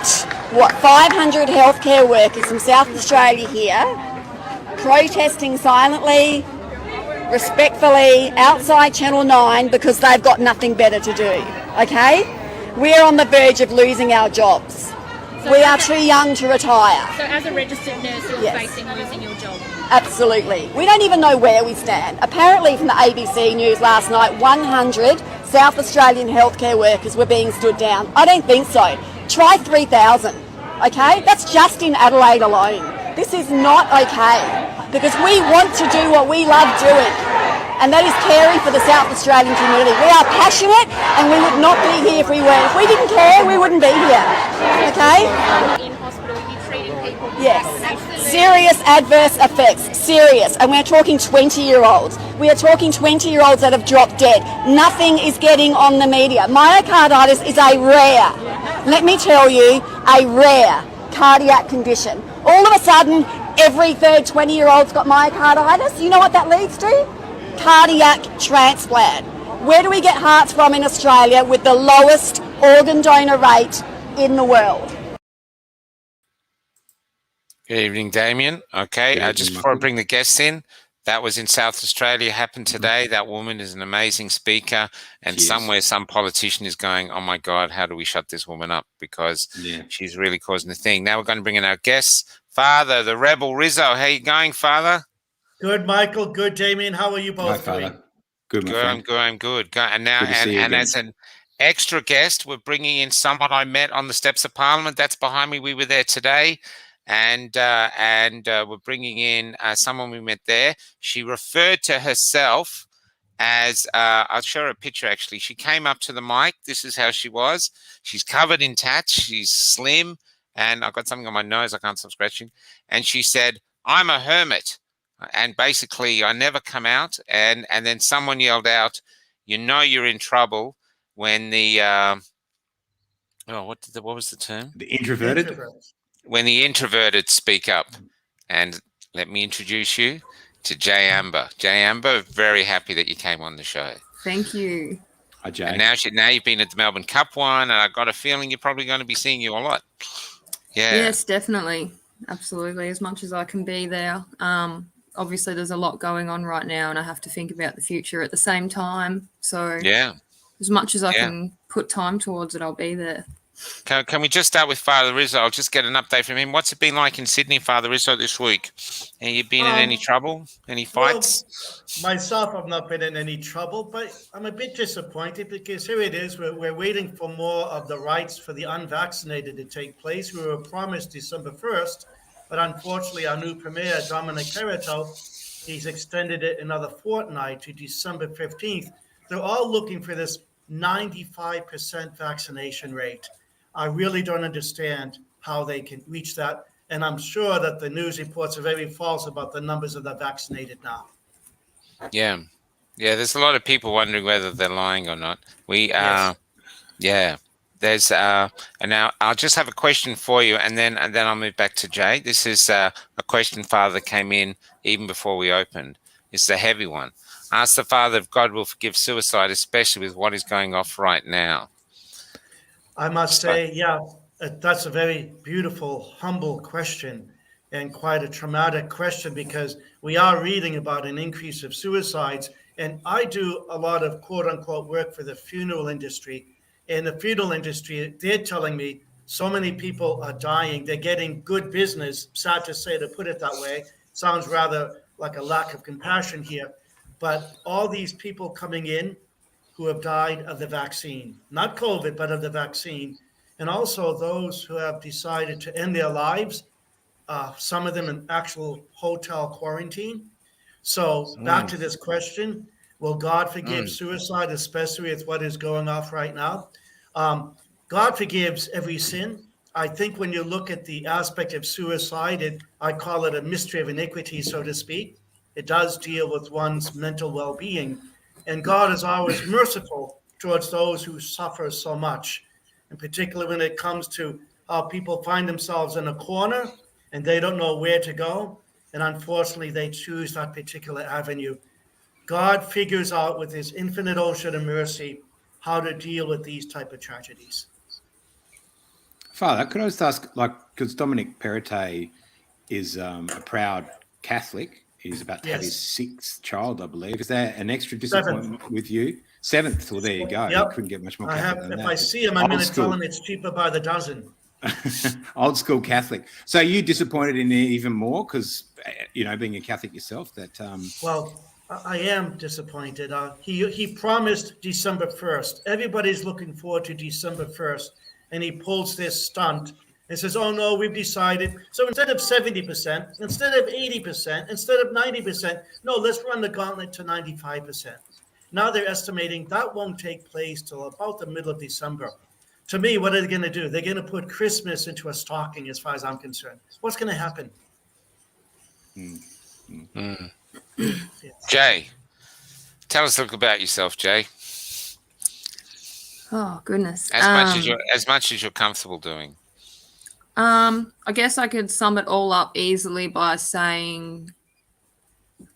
500 healthcare workers from South Australia here protesting silently, respectfully, outside Channel 9 because they've got nothing better to do, okay? We're on the verge of losing our jobs. So we are too young to retire. So as a registered nurse, you're facing losing your job? Absolutely. We don't even know where we stand. Apparently from the ABC News last night, 100 South Australian healthcare workers were being stood down. I don't think so. Try 3,000, okay? That's just in Adelaide alone. This is not okay because we want to do what we love doing, and that is caring for the South Australian community. We are passionate and we would not be here if we weren't. If we didn't care, we wouldn't be here, okay? In hospital, you're treating people. Yes. Serious adverse effects, serious. And we're talking 20-year-olds. We are talking 20-year-olds that have dropped dead. Nothing is getting on the media. Myocarditis is a rare, let me tell you, a rare cardiac condition. All of a sudden, every third 20-year-old's got myocarditis. You know what that leads to? Cardiac transplant. Where do we get hearts from in Australia with the lowest organ donor rate in the world? Good evening, Damien. Okay, just before I bring the guests in, that was in South Australia, happened today. That woman is an amazing speaker, and somewhere some politician is going, oh my God, how do we shut this woman up? Because she's really causing the thing. Now we're going to bring in our guests. Father, the Rebel Rizzo. How you going, Father? Good, Michael. Good, Damien. How are you both doing? Father. Good, my friend. I'm good. And now, and as an extra guest, we're bringing in someone I met on the steps of Parliament. That's behind me. We were there today. And we're bringing in someone we met there. She referred to herself as, I'll show her a picture actually. She came up to the mic. This is how she was. She's covered in tats. She's slim. And I've got something on my nose. I can't stop scratching. And she said, I'm a hermit. And basically, I never come out. And then someone yelled out, you know you're in trouble when the, what was the term? The introverted? When the introverted speak up. And let me introduce you to Jay Amber. Jay Amber, very happy that you came on the show. Thank you. Hi, Jay. And now you've been at the Melbourne Cup one, and I've got a feeling you're probably going to be seeing you a lot. Yeah. Yes, definitely. Absolutely. As much as I can be there. Obviously, there's a lot going on right now, and I have to think about the future at the same time. So as much as I can put time towards it, I'll be there. Can we just start with Father Rizzo? I'll just get an update from him. What's it been like in Sydney, Father Rizzo, this week? Have you been in any trouble? Any fights? Well, myself, I've not been in any trouble, but I'm a bit disappointed because here it is. We're waiting for more of the rights for the unvaccinated to take place. We were promised December 1st, but unfortunately, our new Premier, Dominic Perrotto, he's extended it another fortnight to December 15th. They're all looking for this 95% vaccination rate. I really don't understand how they can reach that. And I'm sure that the news reports are very false about the numbers of the vaccinated now. Yeah. There's a lot of people wondering whether they're lying or not. There's and now I'll just have a question for you, and then I'll move back to Jay. This is a question, Father, that came in even before we opened. It's a heavy one. Ask the Father if God will forgive suicide, especially with what is going off right now. I must say, that's a very beautiful, humble question, and quite a traumatic question, because we are reading about an increase of suicides. And I do a lot of quote unquote work for the funeral industry. In the funeral industry, they're telling me so many people are dying. They're getting good business, sad to say, to put it that way. Sounds rather like a lack of compassion here. But all these people coming in who have died of the vaccine, not COVID, but of the vaccine, and also those who have decided to end their lives, some of them in actual hotel quarantine. So back to this question, will God forgive suicide, especially with what is going off right now? God forgives every sin. I think when you look at the aspect of suicide, I call it a mystery of iniquity, so to speak. It does deal with one's mental well-being. And God is always merciful towards those who suffer so much, and particularly when it comes to how people find themselves in a corner and they don't know where to go. And unfortunately, they choose that particular avenue. God figures out with his infinite ocean of mercy how to deal with these type of tragedies. Father, could I just ask, because Dominic Perrottet is a proud Catholic. He's about to have his 6th child, I believe. Is there an extra disappointment with you? 7th. Well, there you go. Yep. You couldn't get much more Catholic than that. If I see him, I'm going to tell him it's cheaper by the dozen. Old school Catholic. So are you disappointed in it even more because, being a Catholic yourself? Well, I am disappointed. He promised December 1st. Everybody's looking forward to December 1st. And he pulls this stunt and says, oh, no, we've decided. So instead of 70%, instead of 80%, instead of 90%, no, let's run the gauntlet to 95%. Now they're estimating that won't take place till about the middle of December. To me, what are they going to do? They're going to put Christmas into a stocking, as far as I'm concerned. What's going to happen? Jay, tell us a little about yourself, Jay. Oh, goodness. As much as you're comfortable doing. I guess I could sum it all up easily by saying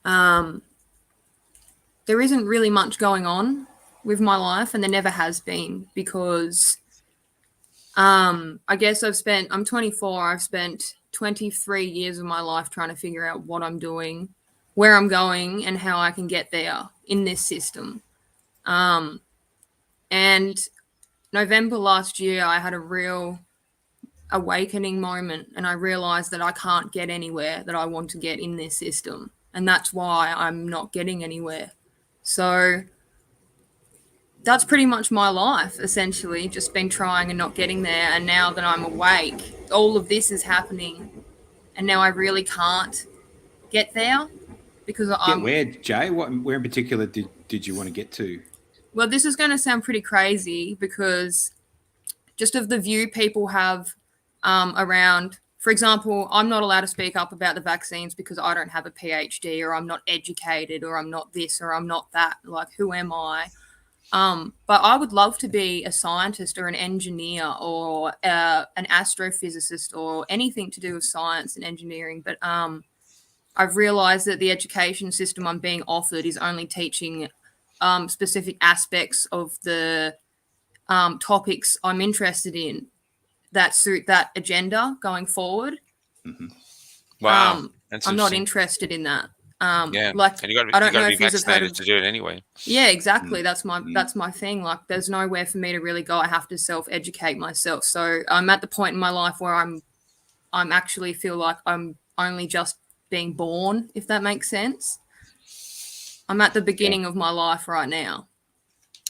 there isn't really much going on with my life, and there never has been, because I guess I'm 24. I've spent 23 years of my life trying to figure out what I'm doing, where I'm going, and how I can get there in this system. And November last year, I had a real awakening moment, and I realized that I can't get anywhere that I want to get in this system. And that's why I'm not getting anywhere. So that's pretty much my life, essentially, just been trying and not getting there. And now that I'm awake, all of this is happening. And now I really can't get there because I'm... Where, Jay? Where in particular did you want to get to? Well, this is going to sound pretty crazy because just of the view people have around, for example, I'm not allowed to speak up about the vaccines because I don't have a PhD, or I'm not educated, or I'm not this, or I'm not that. Like, who am I? But I would love to be a scientist or an engineer or an astrophysicist or anything to do with science and engineering. But I've realized that the education system I'm being offered is only teaching specific aspects of the topics I'm interested in that suit that agenda going forward. Mm-hmm. Wow. I'm not interested in that. Yeah, like, and you I don't got know to be if you've vaccinated to do it anyway. Yeah, exactly. That's my thing. Like, there's nowhere for me to really go. I have to self-educate myself. So I'm at the point in my life where I'm actually feel like I'm only just being born, if that makes sense. I'm at the beginning of my life right now.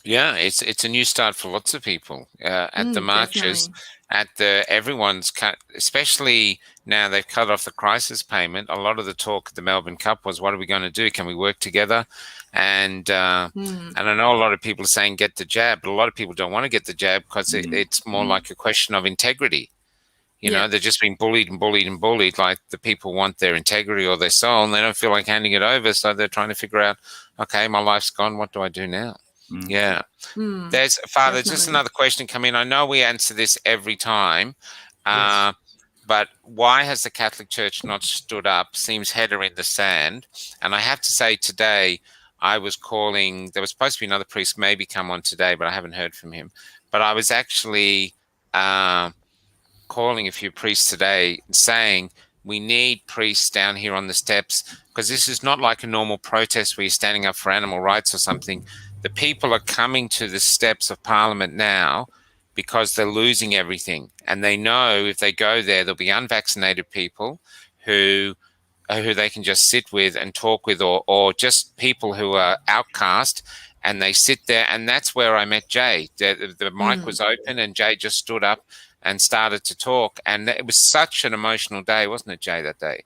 Yeah, it's a new start for lots of people at the marches. Definitely. Everyone's cut, especially now they've cut off the crisis payment. A lot of the talk at the Melbourne Cup was, what are we going to do? Can we work together? And I know a lot of people are saying get the jab, but a lot of people don't want to get the jab because it's more like a question of integrity. You know, they're just being bullied and bullied and bullied. Like, the people want their integrity or their soul, and they don't feel like handing it over. So they're trying to figure out, okay, my life's gone. What do I do now? Yeah. There's, Father, just another question come in. I know we answer this every time, but why has the Catholic Church not stood up? Seems header in the sand. And I have to say, today I was calling, there was supposed to be another priest maybe come on today, but I haven't heard from him. But I was actually calling a few priests today saying, we need priests down here on the steps, because this is not like a normal protest where you're standing up for animal rights or something. The people are coming to the steps of Parliament now because they're losing everything. And they know if they go there, there'll be unvaccinated people who they can just sit with and talk with, or just people who are outcast, and they sit there. And that's where I met Jay. The mic was open and Jay just stood up and started to talk. And it was such an emotional day, wasn't it, Jay, that day?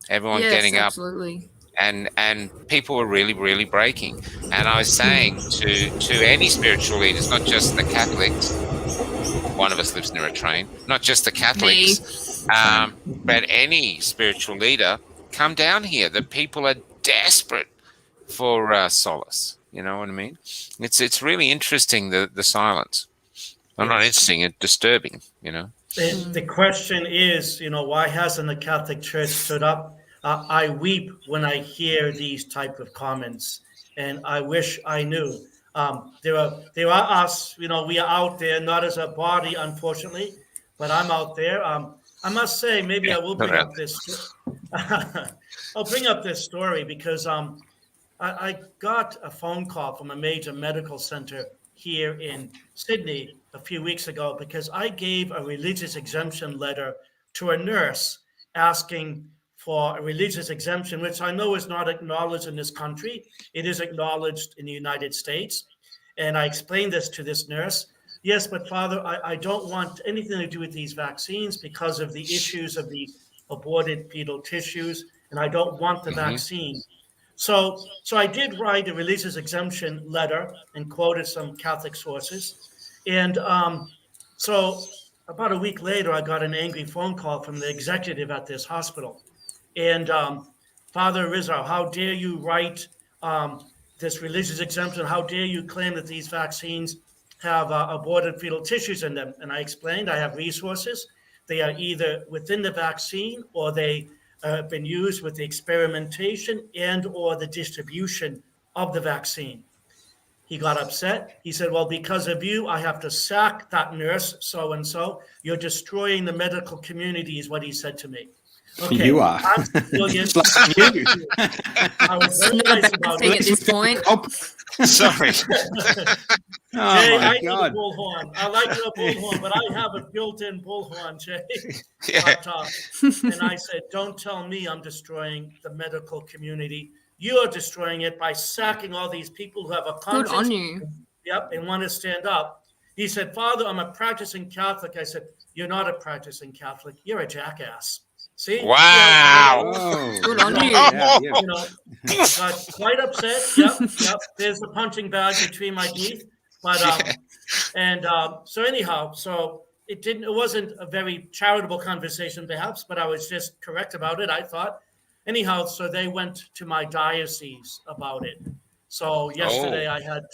Everyone getting up. Absolutely. And people were really, really breaking. And I was saying to any spiritual leaders, not just the Catholics, one of us lives near a train, not just the Catholics, but any spiritual leader, come down here. The people are desperate for solace. You know what I mean? It's really interesting, the silence. Well, not interesting, it's disturbing, you know. The question is, why hasn't the Catholic Church stood up? I weep when I hear these type of comments, and I wish I knew. There are us, we are out there, not as a body, unfortunately, but I'm out there. I must say, maybe I will bring up this. I'll bring up this story because I got a phone call from a major medical center here in Sydney a few weeks ago because I gave a religious exemption letter to a nurse asking for a religious exemption, which I know is not acknowledged in this country. It is acknowledged in the United States. And I explained this to this nurse. Yes, but Father, I don't want anything to do with these vaccines because of the issues of the aborted fetal tissues, and I don't want the vaccine. So I did write a religious exemption letter and quoted some Catholic sources. And so about a week later, I got an angry phone call from the executive at this hospital. And Father Rizzo, how dare you write this religious exemption? How dare you claim that these vaccines have aborted fetal tissues in them? And I explained I have resources. They are either within the vaccine or they have been used with the experimentation and or the distribution of the vaccine. He got upset. He said, well, because of you, I have to sack that nurse, so-and-so. You're destroying the medical community is what he said to me. Okay, you are. I'm civilian. I was very nice about it at this point. Sorry. Jay, I need a bullhorn. I like your bullhorn, but I have a built-in bullhorn, Jay. And I said, don't tell me I'm destroying the medical community. You are destroying it by sacking all these people who have a conscience. Good on you. Yep, and want to stand up. He said, Father, I'm a practicing Catholic. I said, you're not a practicing Catholic. You're a jackass. See? Wow. Good on you. You know, got quite upset. Yep. There's the punching bag between my teeth. But so anyhow, so it wasn't a very charitable conversation perhaps, but I was just correct about it, I thought. Anyhow, so they went to my diocese about it. So yesterday I had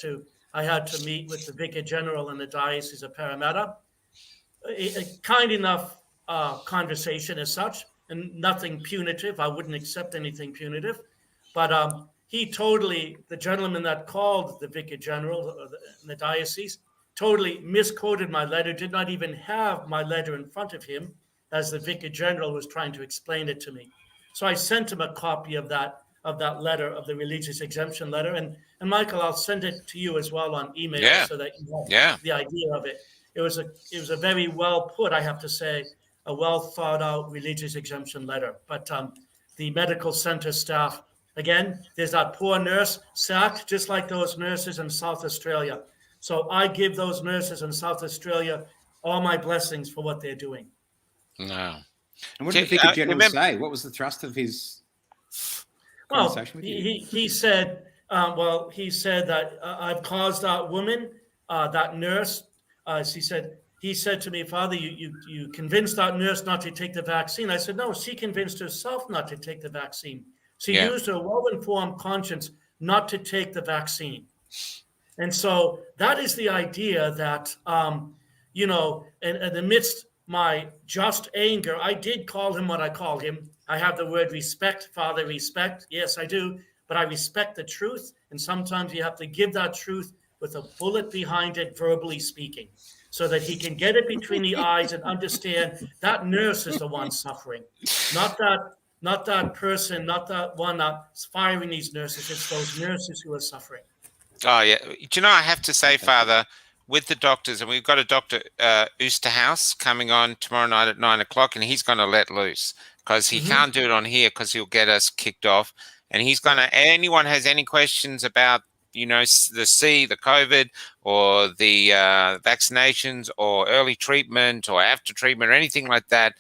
to meet with the Vicar General in the Diocese of Parramatta. A kind enough conversation as such, and nothing punitive. I wouldn't accept anything punitive. But the gentleman that called the Vicar General in the diocese, totally misquoted my letter, did not even have my letter in front of him as the Vicar General was trying to explain it to me. So I sent him a copy of that letter, of the religious exemption letter. And Michael, I'll send it to you as well on email so that you have the idea of it. It was a very well put, I have to say, a well thought out religious exemption letter. But the medical center staff, again, there's that poor nurse sacked, just like those nurses in South Australia. So I give those nurses in South Australia all my blessings for what they're doing. No. And what did the Vicar General say? What was the thrust of his conversation with you? He said that I've caused that woman, that nurse. He said to me, Father, you convinced that nurse not to take the vaccine. I said, no, she convinced herself not to take the vaccine. She used her well-informed conscience not to take the vaccine. And so that is the idea that, and amidst my just anger, I did call him what I called him. I have the word respect, Father, respect. Yes, I do. But I respect the truth. And sometimes you have to give that truth with a bullet behind it, verbally speaking, so that he can get it between the eyes and understand that nurse is the one suffering, not that person, not that one that's firing these nurses. It's those nurses who are suffering. Oh, yeah. Do you know, I have to say, Father, with the doctors, and we've got a Dr. Oosterhouse coming on tomorrow night at 9 o'clock, and he's going to let loose because he can't do it on here because he'll get us kicked off. And he's going to, anyone has any questions about, the COVID or the vaccinations or early treatment or after treatment or anything like that,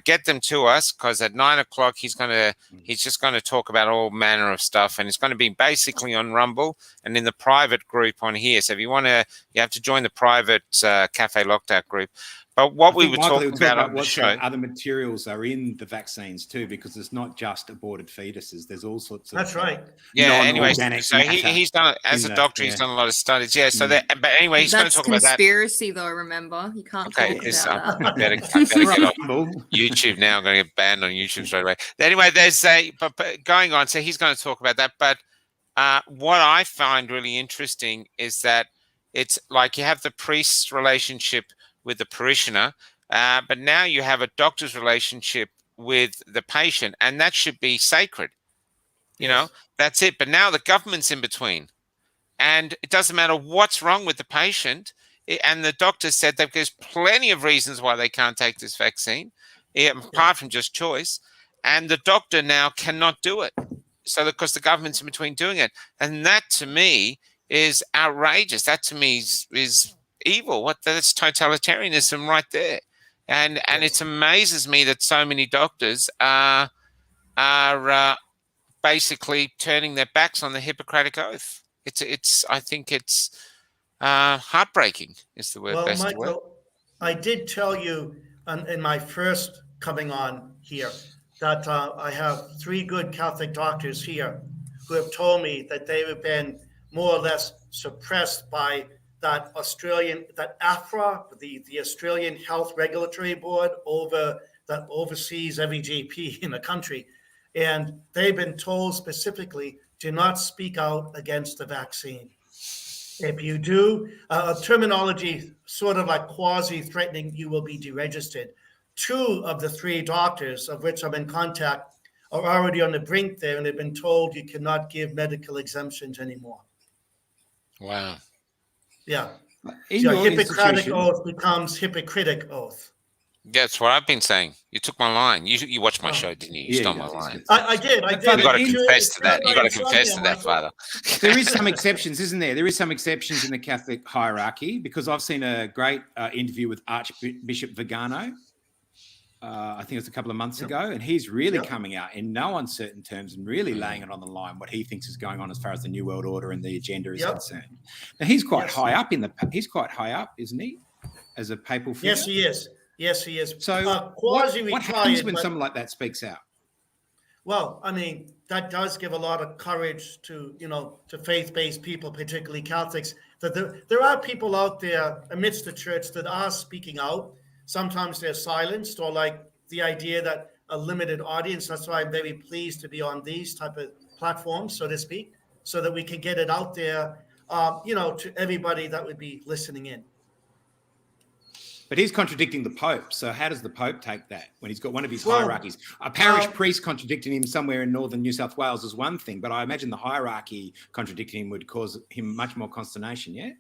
get them to us, because at 9 o'clock he's just going to talk about all manner of stuff, and it's going to be basically on Rumble and in the private group on here. So if you have to join the private Cafe Lockdown group. But what we were talking about on the show, other materials are in the vaccines too, because it's not just aborted fetuses. There's all sorts of. That's right. Yeah. Anyway, so he's done as a doctor. He's done a lot of studies. Yeah. So but anyway, he's going to talk about that. Conspiracy, though. Remember, you can't talk about that. I better get off YouTube now. I'm going to get banned on YouTube straight away. Anyway, there's but going on. So he's going to talk about that. But what I find really interesting is that it's like you have the priest's relationship with the parishioner, But now you have a doctor's relationship with the patient, and that should be sacred. You know, that's it. But now the government's in between, and it doesn't matter what's wrong with the patient. And the doctor said that there's plenty of reasons why they can't take this vaccine, apart from just choice. And the doctor now cannot do it. So because the government's in between doing it. And that to me is outrageous. That to me is evil. That's totalitarianism right there. And it amazes me that so many doctors are basically turning their backs on the Hippocratic Oath. I think it's heartbreaking is the word. Well, Michael, I did tell you in my first coming on here that I have 3 good Catholic doctors here who have told me that they have been more or less suppressed by that AFRA, the Australian Health Regulatory Board that oversees every GP in the country. And they've been told specifically, do not speak out against the vaccine. If you do, a terminology sort of like quasi-threatening, you will be deregistered. 2 of the 3 doctors of which I'm in contact are already on the brink there, and they've been told you cannot give medical exemptions anymore. Wow. Yeah. So Hippocratic oath becomes hypocritic oath. That's what I've been saying. You took my line. You watched my show, didn't you? You stole my line. I did. You got to confess to that. You got to confess to that, Father. There is some exceptions, isn't there? There is some exceptions in the Catholic hierarchy, because I've seen a great interview with Archbishop Vigano. I think it was a couple of months ago, and he's really coming out in no uncertain terms and really laying it on the line what he thinks is going on as far as the New World Order and the agenda is concerned. Now he's quite high up he's quite high up, isn't he, as a papal figure? Yes, he is. Yes, he is. So what happens when someone like that speaks out? Well, I mean, that does give a lot of courage to faith-based people, particularly Catholics, that there are people out there amidst the church that are speaking out. Sometimes they're silenced, or like the idea that a limited audience. That's why I'm very pleased to be on these type of platforms, so to speak, so that we can get it out there, to everybody that would be listening in. But he's contradicting the Pope. So how does the Pope take that when he's got one of his hierarchies? A parish priest contradicting him somewhere in northern New South Wales is one thing, but I imagine the hierarchy contradicting him would cause him much more consternation, yeah?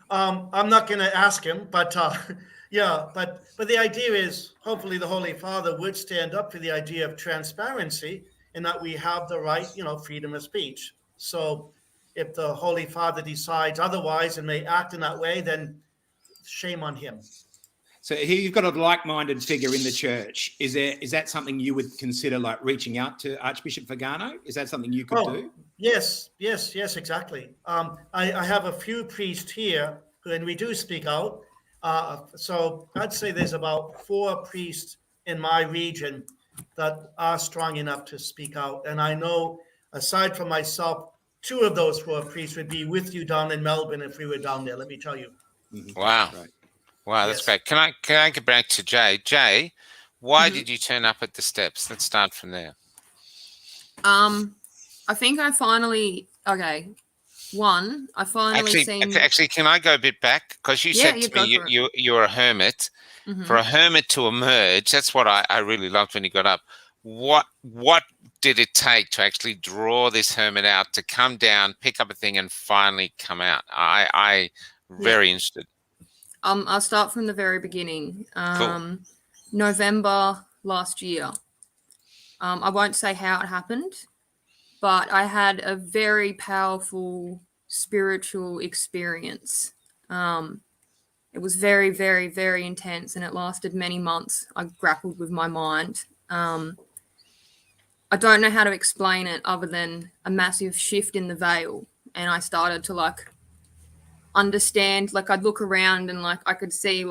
I'm not going to ask him, but but the idea is hopefully the Holy Father would stand up for the idea of transparency and that we have the right, freedom of speech. So if the Holy Father decides otherwise and may act in that way, then shame on him. So here you've got a like-minded figure in the church. Is that something you would consider, like reaching out to Archbishop Vigano? Is that something you could do? Yes, exactly. I have a few priests here, and we do speak out. So I'd say there's about 4 priests in my region that are strong enough to speak out. And I know, aside from myself, 2 of those 4 priests would be with you down in Melbourne if we were down there, let me tell you. Mm-hmm. Wow. Right. Wow, that's great. Can I get back to Jay? Jay, why did you turn up at the steps? Let's start from there. I think I finally Actually, can I go a bit back? Because you said to me you're a hermit. Mm-hmm. For a hermit to emerge, that's what I really loved when you got up. What did it take to actually draw this hermit out to come down, pick up a thing, and finally come out? I very interested. I'll start from the very beginning. Cool. November last year. I won't say how it happened, but I had a very powerful spiritual experience. It was very, very, very intense, and it lasted many months. I grappled with my mind. I don't know how to explain it other than a massive shift in the veil, and I started to understand. I'd look around and I could see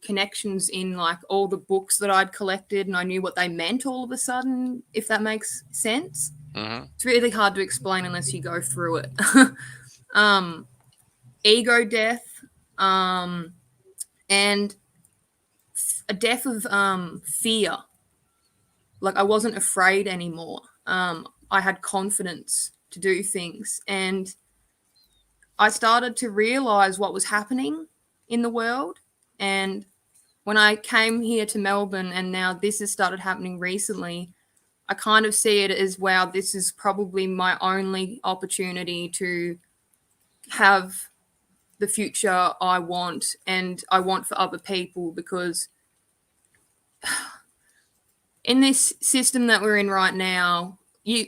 connections in all the books that I'd collected, and I knew what they meant all of a sudden, if that makes sense. Mm-hmm. It's really hard to explain unless you go through it. Ego death, and a death of fear. I wasn't afraid anymore. I had confidence to do things, and I started to realize what was happening in the world, and when I came here to Melbourne and now this has started happening recently, I kind of see it as, wow, this is probably my only opportunity to have the future I want and I want for other people, because in this system that we're in right now,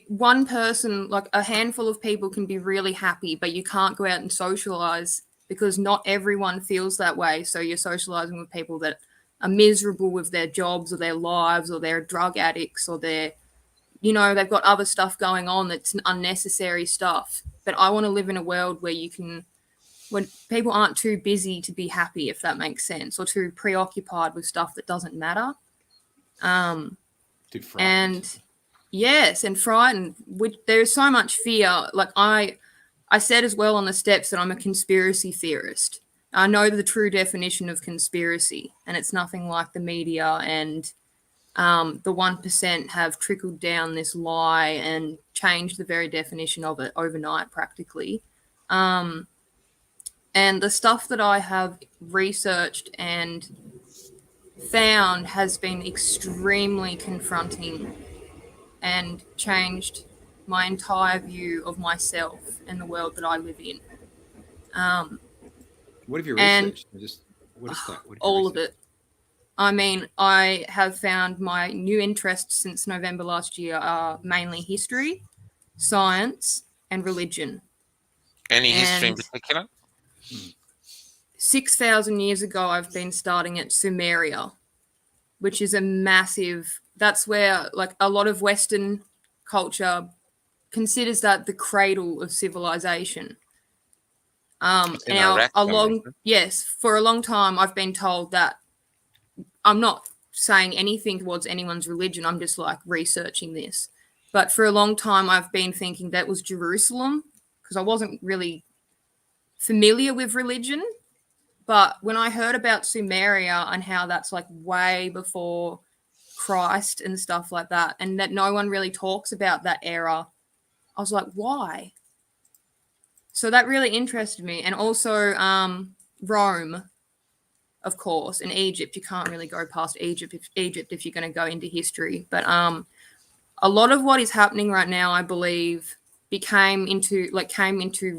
one person, like a handful of people, can be really happy, but you can't go out and socialize because not everyone feels that way. So you're socializing with people that are miserable with their jobs or their lives, or they're drug addicts, or they've got other stuff going on that's unnecessary stuff. But I want to live in a world where when people aren't too busy to be happy, if that makes sense, or too preoccupied with stuff that doesn't matter. And yes, and frightened. There's so much fear. Like I said as well on the steps that I'm a conspiracy theorist. I know the true definition of conspiracy, and it's nothing like the media and the 1% have trickled down this lie and changed the very definition of it overnight, practically. And the stuff that I have researched and found has been extremely confronting and changed my entire view of myself and the world that I live in. What have you researched? What is that? All of it. I mean, I have found my new interests since November last year are mainly history, science, and religion. Any history in particular? 6,000 years ago, I've been starting at Sumeria, which is a massive, that's where like a lot of Western culture considers that the cradle of civilization. For a long time, I've been told that I'm not saying anything towards anyone's religion. I'm just like researching this. But for a long time, I've been thinking that was Jerusalem, because I wasn't really familiar with religion. But when I heard about Sumeria and how that's like way before Christ and stuff like that, and that no one really talks about that era, I was like, why? So that really interested me. And also Rome, of course, and Egypt. You can't really go past Egypt if you're going to go into history. But a lot of what is happening right now, I believe, came into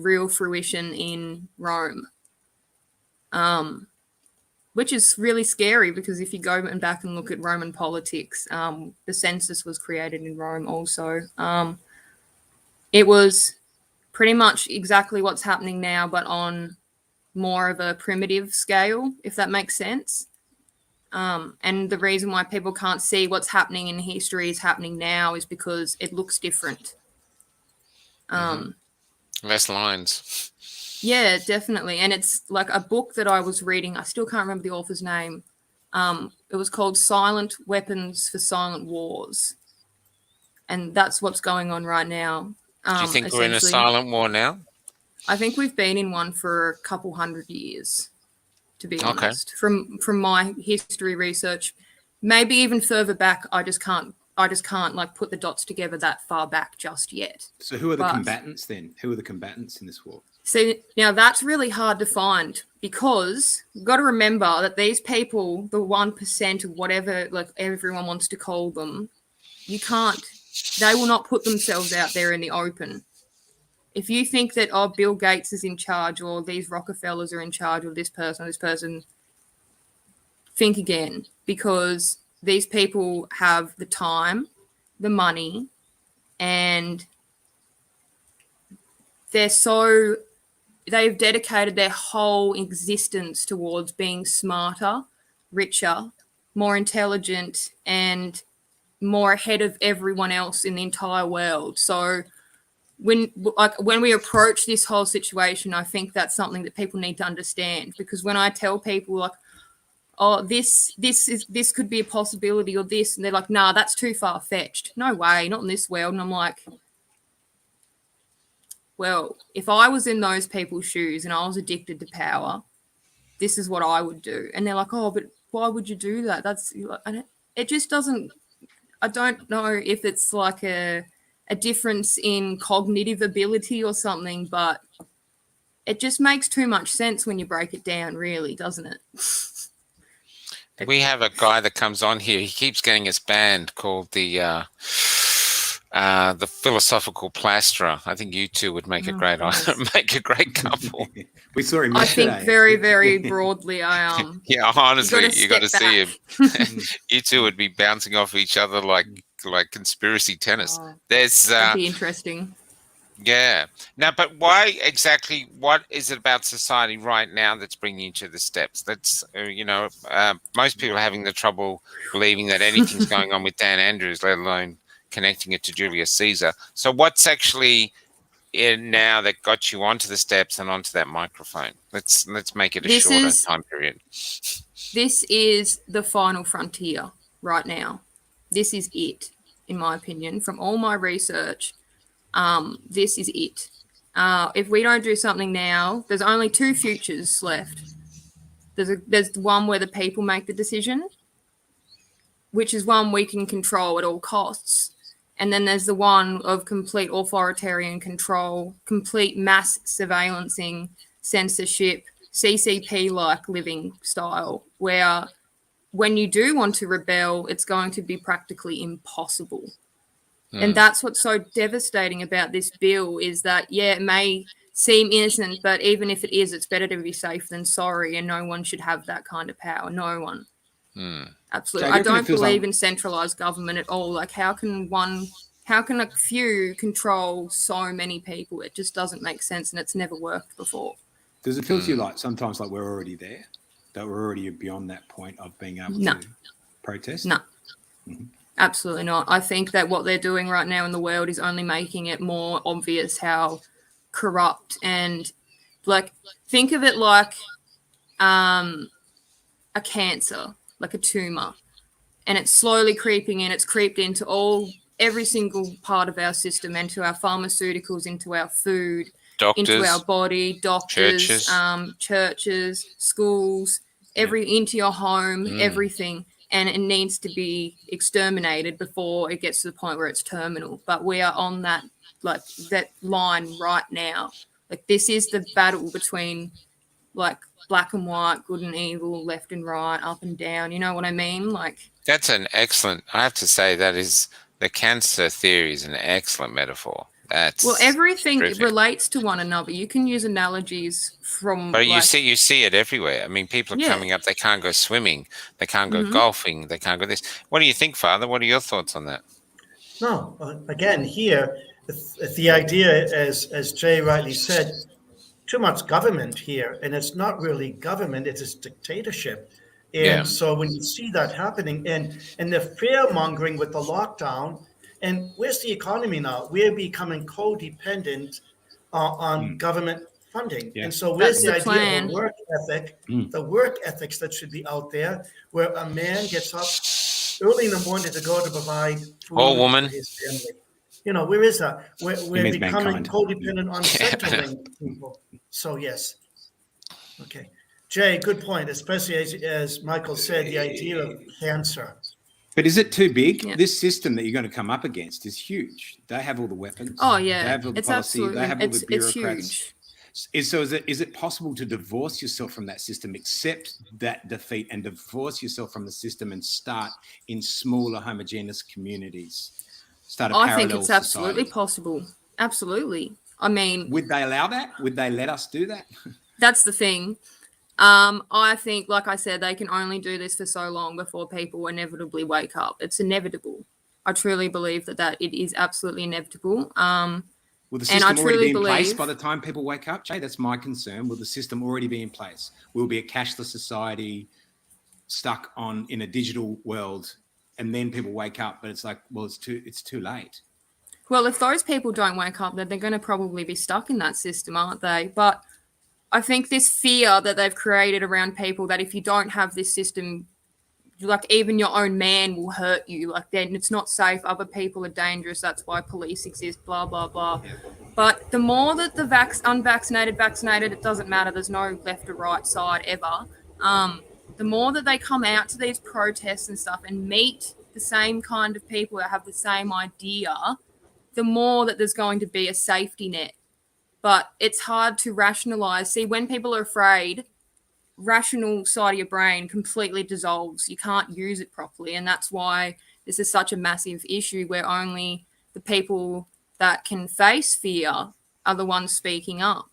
real fruition in Rome. Which is really scary, because if you go back and look at Roman politics, the census was created in Rome also. It was pretty much exactly what's happening now, but on more of a primitive scale, if that makes sense. And the reason why people can't see what's happening in history is happening now is because it looks different. Less lines. Yeah, definitely. And it's like a book that I was reading. I still can't remember the author's name. It was called Silent Weapons for Silent Wars. And that's what's going on right now. Do you think we're in a silent war now? I think we've been in one for a couple hundred years, to be honest. From my history research, maybe even further back. I just can't like put the dots together that far back just yet. So who are the combatants then? Who are the combatants in this war? So now that's really hard to find, because you've got to remember that these people, the 1% or whatever, like everyone wants to call them, they will not put themselves out there in the open. If you think that, Bill Gates is in charge, or these Rockefellers are in charge, or this person, think again, because these people have the time, the money, and they've dedicated their whole existence towards being smarter, richer, more intelligent, and more ahead of everyone else in the entire world. So when we approach this whole situation, I think that's something that people need to understand, because when I tell people like, this could be a possibility, or this, and they're like, nah, that's too far-fetched. No way, not in this world. And I'm like, well, if I was in those people's shoes and I was addicted to power, this is what I would do. And they're like, but why would you do that? And it just doesn't, I don't know if it's like a difference in cognitive ability or something, but it just makes too much sense when you break it down, really, doesn't it? We have a guy that comes on here. He keeps getting us banned, called the philosophical plasterer. I think you two would make a great couple. We saw him yesterday. I think very, very broadly. Yeah, honestly, you got to see him. You two would be bouncing off each other like conspiracy tennis. That'd be interesting. Yeah. Now, but why exactly? What is it about society right now that's bringing you to the steps? That's most people are having the trouble believing that anything's going on with Dan Andrews, let alone connecting it to Julius Caesar. So, what's actually in now that got you onto the steps and onto that microphone? Let's make it a shorter time period. This is the final frontier right now. This is it, in my opinion, from all my research. This is it. If we don't do something now, there's only two futures left. There's the one where the people make the decision, which is one we can control at all costs. And then there's the one of complete authoritarian control, complete mass surveillancing, censorship, CCP-like living style, where when you do want to rebel, it's going to be practically impossible. And that's what's so devastating about this bill is that, yeah, it may seem innocent, but even if it is, it's better to be safe than sorry, and no one should have that kind of power. No one. Absolutely. I don't believe in centralized government at all. Like, how can a few control so many people? It just doesn't make sense, and it's never worked before. Does it feel to you like sometimes like we're already there, that we're already beyond that point of being able to protest? No. Absolutely not. I think that what they're doing right now in the world is only making it more obvious how corrupt and, like, think of it like a cancer, like a tumor, and it's slowly creeping in. It's creeped into every single part of our system, into our pharmaceuticals, into our food, into our body, doctors, churches, schools, into your home, everything. And it needs to be exterminated before it gets to the point where it's terminal. But we are on that line right now. Like, this is the battle between, like, black and white, good and evil, left and right, up and down. You know what I mean? Like, that's an excellent. I have to say that is the cancer theory is an excellent metaphor. Everything relates to one another. You can use analogies from. But you see it everywhere. I mean, people are coming up. They can't go swimming. They can't go golfing. They can't go this. What do you think, Father? What are your thoughts on that? No, again, here the idea, as Jay rightly said, too much government here, and it's not really government; it is dictatorship. And so when you see that happening, and the fear mongering with the lockdown. And where's the economy now? We're becoming codependent on government funding. Yeah. And so where's the idea of work ethic, the work ethics that should be out there, where a man gets up early in the morning to go to provide food for his family. You know, where is that? We're becoming codependent on centering people. So, yes. Okay. Jay, good point, especially as Michael said, the idea of cancer. But is it too big? Yeah. This system that you're going to come up against is huge. They have all the weapons. Oh, yeah. They have all the policy. Absolutely. They have all the bureaucrats. It's huge. Is it possible to divorce yourself from that system, accept that defeat, and divorce yourself from the system and start in smaller, homogeneous communities? I think it's absolutely possible. Absolutely. I mean... Would they allow that? Would they let us do that? That's the thing. I think, like I said, they can only do this for so long before people inevitably wake up. It's inevitable. I truly believe that it is absolutely inevitable. Will the system already be in place by the time people wake up? Jay, that's my concern. Will the system already be in place? We'll be a cashless society stuck in a digital world, and then people wake up, but it's like, well, it's too late. Well, if those people don't wake up, then they're going to probably be stuck in that system, aren't they? But I think this fear that they've created around people, that if you don't have this system, like, even your own man will hurt you. Like, then it's not safe. Other people are dangerous. That's why police exist, blah, blah, blah. Yeah. But the more that the unvaccinated, vaccinated, it doesn't matter. There's no left or right side ever. The more that they come out to these protests and stuff and meet the same kind of people that have the same idea, the more that there's going to be a safety net. But it's hard to rationalize. See, when people are afraid, rational side of your brain completely dissolves. You can't use it properly. And that's why this is such a massive issue, where only the people that can face fear are the ones speaking up.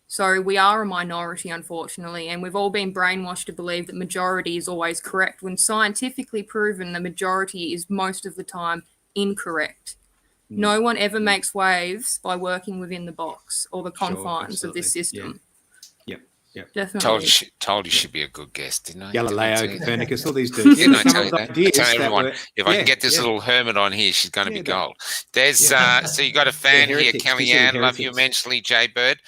So we are a minority, unfortunately, and we've all been brainwashed to believe that majority is always correct, when scientifically proven the majority is most of the time incorrect. No one ever makes waves by working within the box or the confines of this system. Yep. Definitely. Told you should be a good guest, didn't I? Galileo, Copernicus, all these dudes. I tell everyone, if I can get this little hermit on here, she's going to be gold. There's so you got a fan here, Kellyanne. Love you immensely, Jay Bird.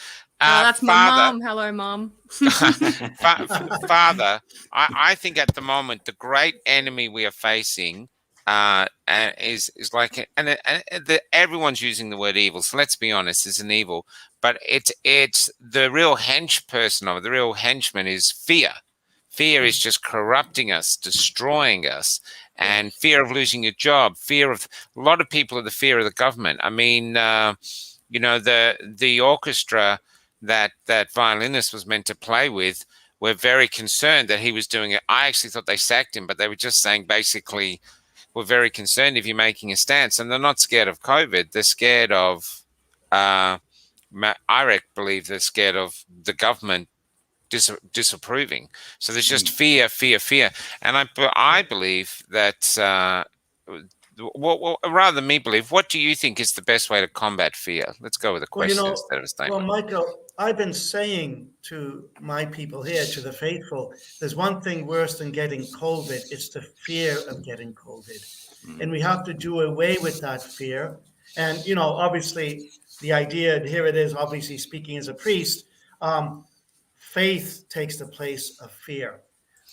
That's my mum. Hello, Mum. Father, I think at the moment the great enemy we are facing is like, everyone's using the word evil. So let's be honest, it's an evil, but it's the real henchperson of it. The real henchman is fear. Fear is just corrupting us, destroying us, and fear of losing your job. Fear of a lot of people are the fear of the government. I mean, the orchestra that violinist was meant to play with were very concerned that he was doing it. I actually thought they sacked him, but they were just saying basically, we're very concerned if you're making a stance. And they're not scared of COVID. They're scared of, I believe they're scared of the government disapproving. So there's just fear. And I believe that, rather than me believe, what do you think is the best way to combat fear? Let's go with a question instead of a statement. Well, Michael, I've been saying to my people here, to the faithful, there's one thing worse than getting COVID. It's the fear of getting COVID. And we have to do away with that fear. And, obviously the idea, and here it is, obviously speaking as a priest, faith takes the place of fear.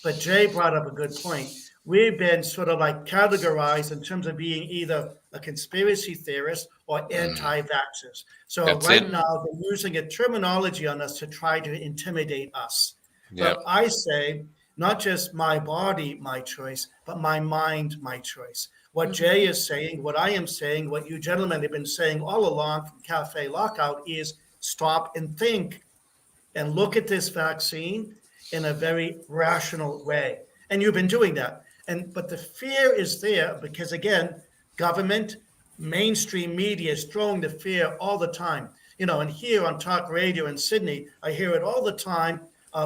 But Jay brought up a good point. We've been sort of like categorized in terms of being either a conspiracy theorist or anti-vaxxers. So now they're using a terminology on us to try to intimidate us. Yep. But I say, not just my body, my choice, but my mind, my choice. What Jay is saying, what I am saying, what you gentlemen have been saying all along from Cafe Lockout is stop and think and look at this vaccine in a very rational way. And you've been doing that. But the fear is there because, again, government, mainstream media is throwing the fear all the time. And here on talk radio in Sydney, I hear it all the time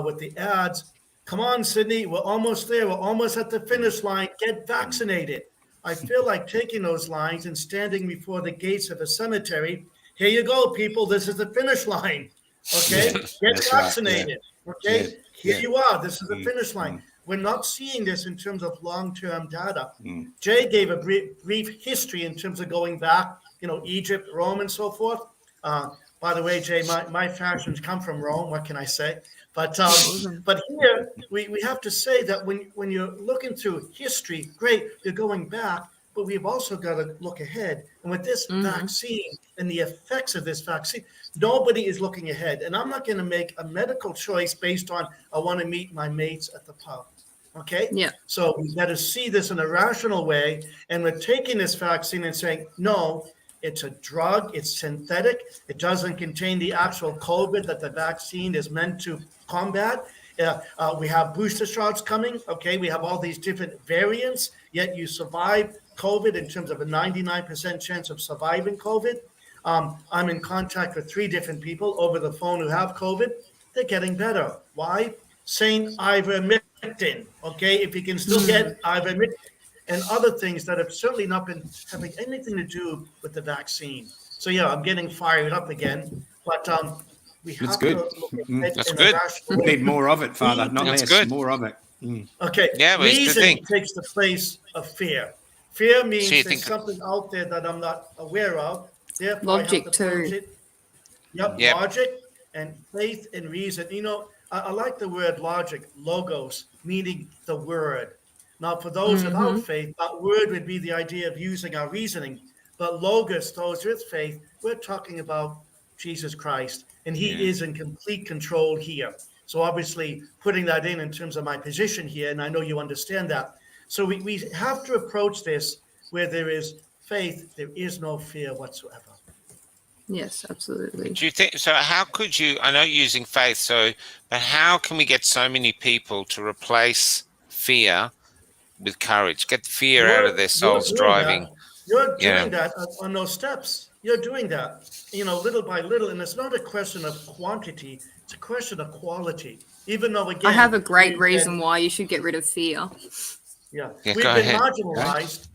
with the ads. Come on, Sydney, we're almost there. We're almost at the finish line. Get vaccinated. I feel like taking those lines and standing before the gates of a cemetery. Here you go, people. This is the finish line. Okay? Get vaccinated. Right. Yeah. Okay? Here you are. This is the finish line. We're not seeing this in terms of long-term data. Jay gave a brief history in terms of going back, Egypt, Rome, and so forth. By the way, Jay, my fashions come from Rome. What can I say? But here we have to say that when you're looking through history, great, you're going back, but we've also got to look ahead. And with this vaccine and the effects of this vaccine, nobody is looking ahead. And I'm not going to make a medical choice based on I want to meet my mates at the pub. Okay? Yeah. So we got to see this in a rational way. And we're taking this vaccine and saying, no, it's a drug. It's synthetic. It doesn't contain the actual COVID that the vaccine is meant to combat. We have booster shots coming. Okay? We have all these different variants, yet you survive COVID in terms of a 99% chance of surviving COVID. I'm in contact with 3 different people over the phone who have COVID. They're getting better. Why? Saint ivermectin, okay? If you can still get ivermectin and other things that have certainly not been having anything to do with the vaccine. So, yeah, I'm getting fired up again. But we have to look at it in a rational way. We need more of it, Father, not less, more of it. Okay, reason takes the place of fear. Fear means there's something out there that I'm not aware of. Therefore, logic too. Yep, logic and faith and reason. I like the word logic, logos, meaning the word. Now, for those without faith, that word would be the idea of using our reasoning. But logos, those with faith, we're talking about Jesus Christ, and he is in complete control here. So obviously, putting that in terms of my position here, and I know you understand that. So we have to approach this where there is faith, there is no fear whatsoever. Yes, absolutely. Do you think so? How could you? I know you're using faith, but how can we get so many people to replace fear with courage? Get the fear out of their You're souls doing that. driving. You're Yeah. doing that on those steps. You're doing that, little by little. And it's not a question of quantity, it's a question of quality. Even though, again, I have a great reason why you should get rid of fear. Yeah, go we've been ahead. marginalized.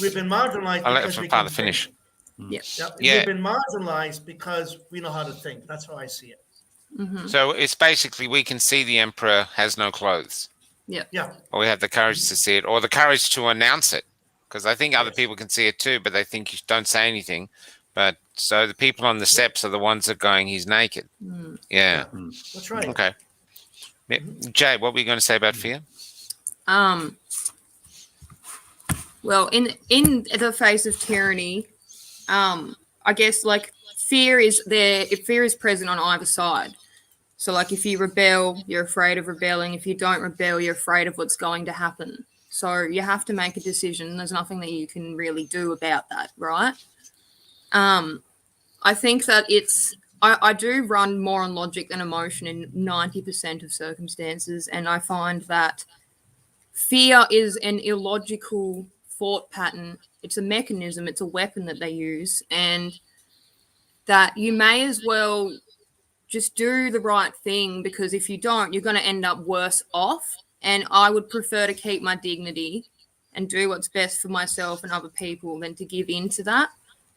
We've been marginalized I'll let because we Father can finish. think. Yeah. We've been marginalized because we know how to think. That's how I see it. Mm-hmm. So it's basically we can see the emperor has no clothes. Yeah. Or we have the courage to see it, or the courage to announce it, because I think other people can see it too, but they think you don't say anything. But so the people on the steps are the ones that are going, he's naked. Yeah. That's right. Okay. Jay, what were you going to say about fear? Well, in the face of tyranny, I guess like fear is there. If fear is present on either side. So like if you rebel, you're afraid of rebelling. If you don't rebel, you're afraid of what's going to happen. So you have to make a decision. There's nothing that you can really do about that, right? I think that I do run more on logic than emotion in 90% of circumstances. And I find that fear is an illogical thought pattern. It's a mechanism. It's a weapon that they use. And that you may as well just do the right thing, because if you don't, you're going to end up worse off. And I would prefer to keep my dignity and do what's best for myself and other people than to give in to that.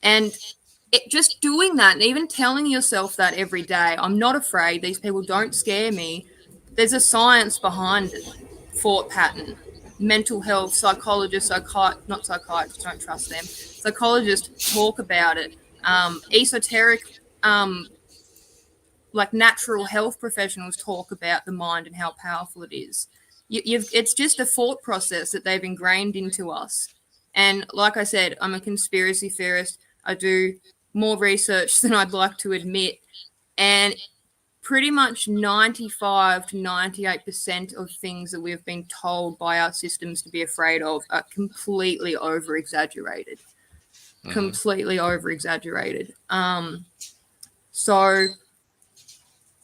And just doing that and even telling yourself that every day, I'm not afraid. These people don't scare me. There's a science behind it. Thought pattern, mental health, psychologists, not psychiatrists, don't trust them. Psychologists talk about it. Esoteric, like natural health professionals talk about the mind and how powerful it is. It's just a thought process that they've ingrained into us. And like I said, I'm a conspiracy theorist. I do more research than I'd like to admit. And pretty much 95 to 98% of things that we've been told by our systems to be afraid of are completely over-exaggerated. Completely over-exaggerated. So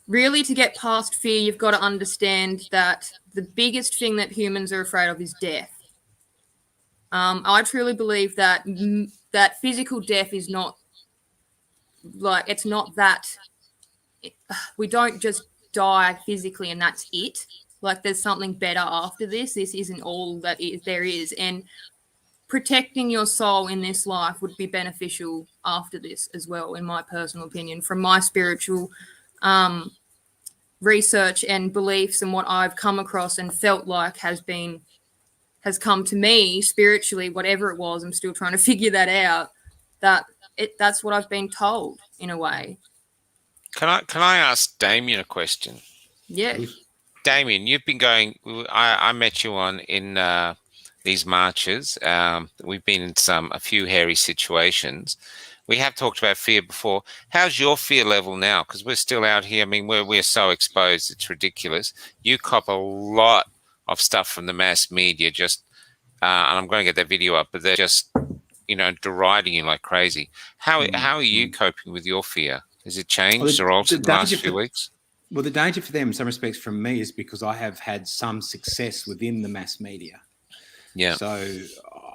really, to get past fear, you've got to understand that the biggest thing that humans are afraid of is death. I truly believe that that physical death is not like, it's not that we don't just die physically and that's it. Like, there's something better after this. This isn't all that there is. And protecting your soul in this life would be beneficial after this as well, in my personal opinion, from my spiritual research and beliefs and what I've come across and felt like has come to me spiritually, whatever it was. I'm still trying to figure that out. That's what I've been told in a way. Can I ask Damien a question? Yeah. Damien, you've been going. I met you in these marches. We've been in a few hairy situations. We have talked about fear before. How's your fear level now? Because we're still out here. I mean, we're so exposed. It's ridiculous. You cop a lot of stuff from the mass media. Just, and I'm going to get that video up, but they're just, deriding you like crazy. How are you coping with your fear? Has it changed or altered in the last few weeks? Well, the danger for them, in some respects, from me, is because I have had some success within the mass media. Yeah. So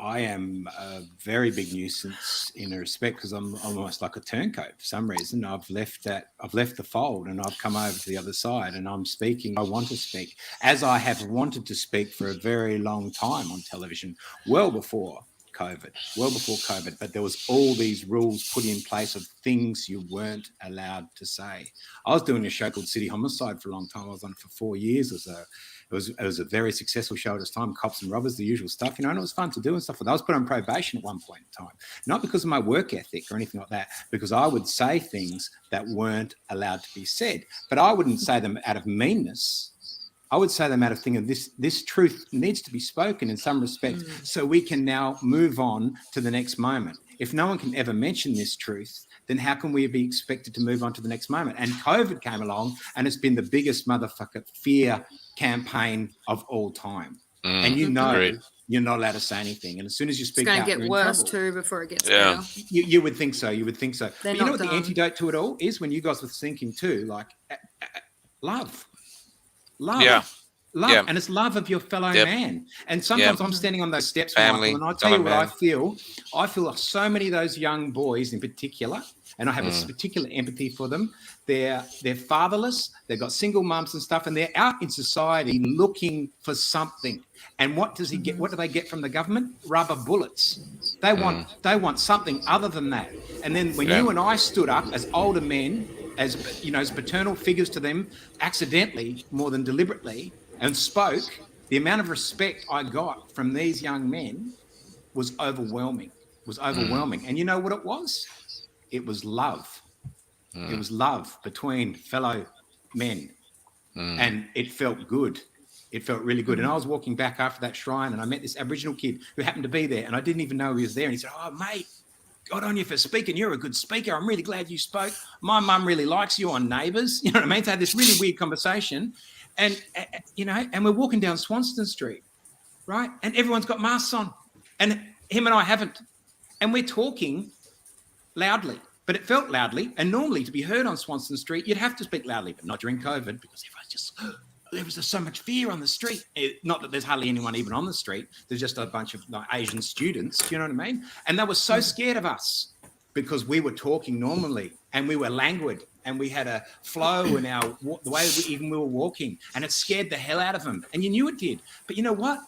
I am a very big nuisance in a respect, because I'm almost like a turncoat for some reason. I've left the fold and I've come over to the other side, and I'm speaking. I want to speak, as I have wanted to speak for a very long time on television, well before COVID, but there was all these rules put in place of things you weren't allowed to say. I was doing a show called City Homicide for a long time. I was on it for 4 years or so. It was a very successful show at its time, cops and robbers, the usual stuff, and it was fun to do and stuff like that. I was put on probation at one point in time, not because of my work ethic or anything like that, because I would say things that weren't allowed to be said, but I wouldn't say them out of meanness. I would say them out of thinking this truth needs to be spoken in some respect, so we can now move on to the next moment. If no one can ever mention this truth, then how can we be expected to move on to the next moment? And COVID came along, and it's been the biggest motherfucker fear campaign of all time. And you're not allowed to say anything. And as soon as you speak out, it's going to get worse too before it gets better. You would think so. You would think so. But you know what done. the antidote to it all is? When you guys were thinking too, like love. Yeah. Love. Yeah. And it's love of your fellow man. And sometimes I'm standing on those steps, family, Michael, and I tell you what I feel. I feel like so many of those young boys in particular, and I have a particular empathy for them. They're fatherless. They've got single mums and stuff, and they're out in society looking for something. And what does he get? What do they get from the government? Rubber bullets. They want something other than that. And then when you and I stood up as older men, as paternal figures to them, accidentally more than deliberately, and spoke, the amount of respect I got from these young men was overwhelming. And you know what it was? It was love. It was love between fellow men. And it felt good. It felt really good. And I was walking back after that shrine and I met this Aboriginal kid who happened to be there and I didn't even know he was there. And he said, "Oh, mate, good on you for speaking. You're a good speaker. I'm really glad you spoke. My mum really likes you on Neighbours." You know what I mean? To have this really weird conversation. And, and we're walking down Swanston Street, right? And everyone's got masks on. And him and I haven't. And we're talking loudly. But it felt loudly. And normally to be heard on Swanston Street, you'd have to speak loudly, but not during COVID because everyone's just... There was just so much fear on the street. Not that there's hardly anyone even on the street. There's just a bunch of Asian students. Do you know what I mean? And they were so scared of us because we were talking normally and we were languid and we had a flow in the way we were walking, and it scared the hell out of them. And you knew it did. But you know what?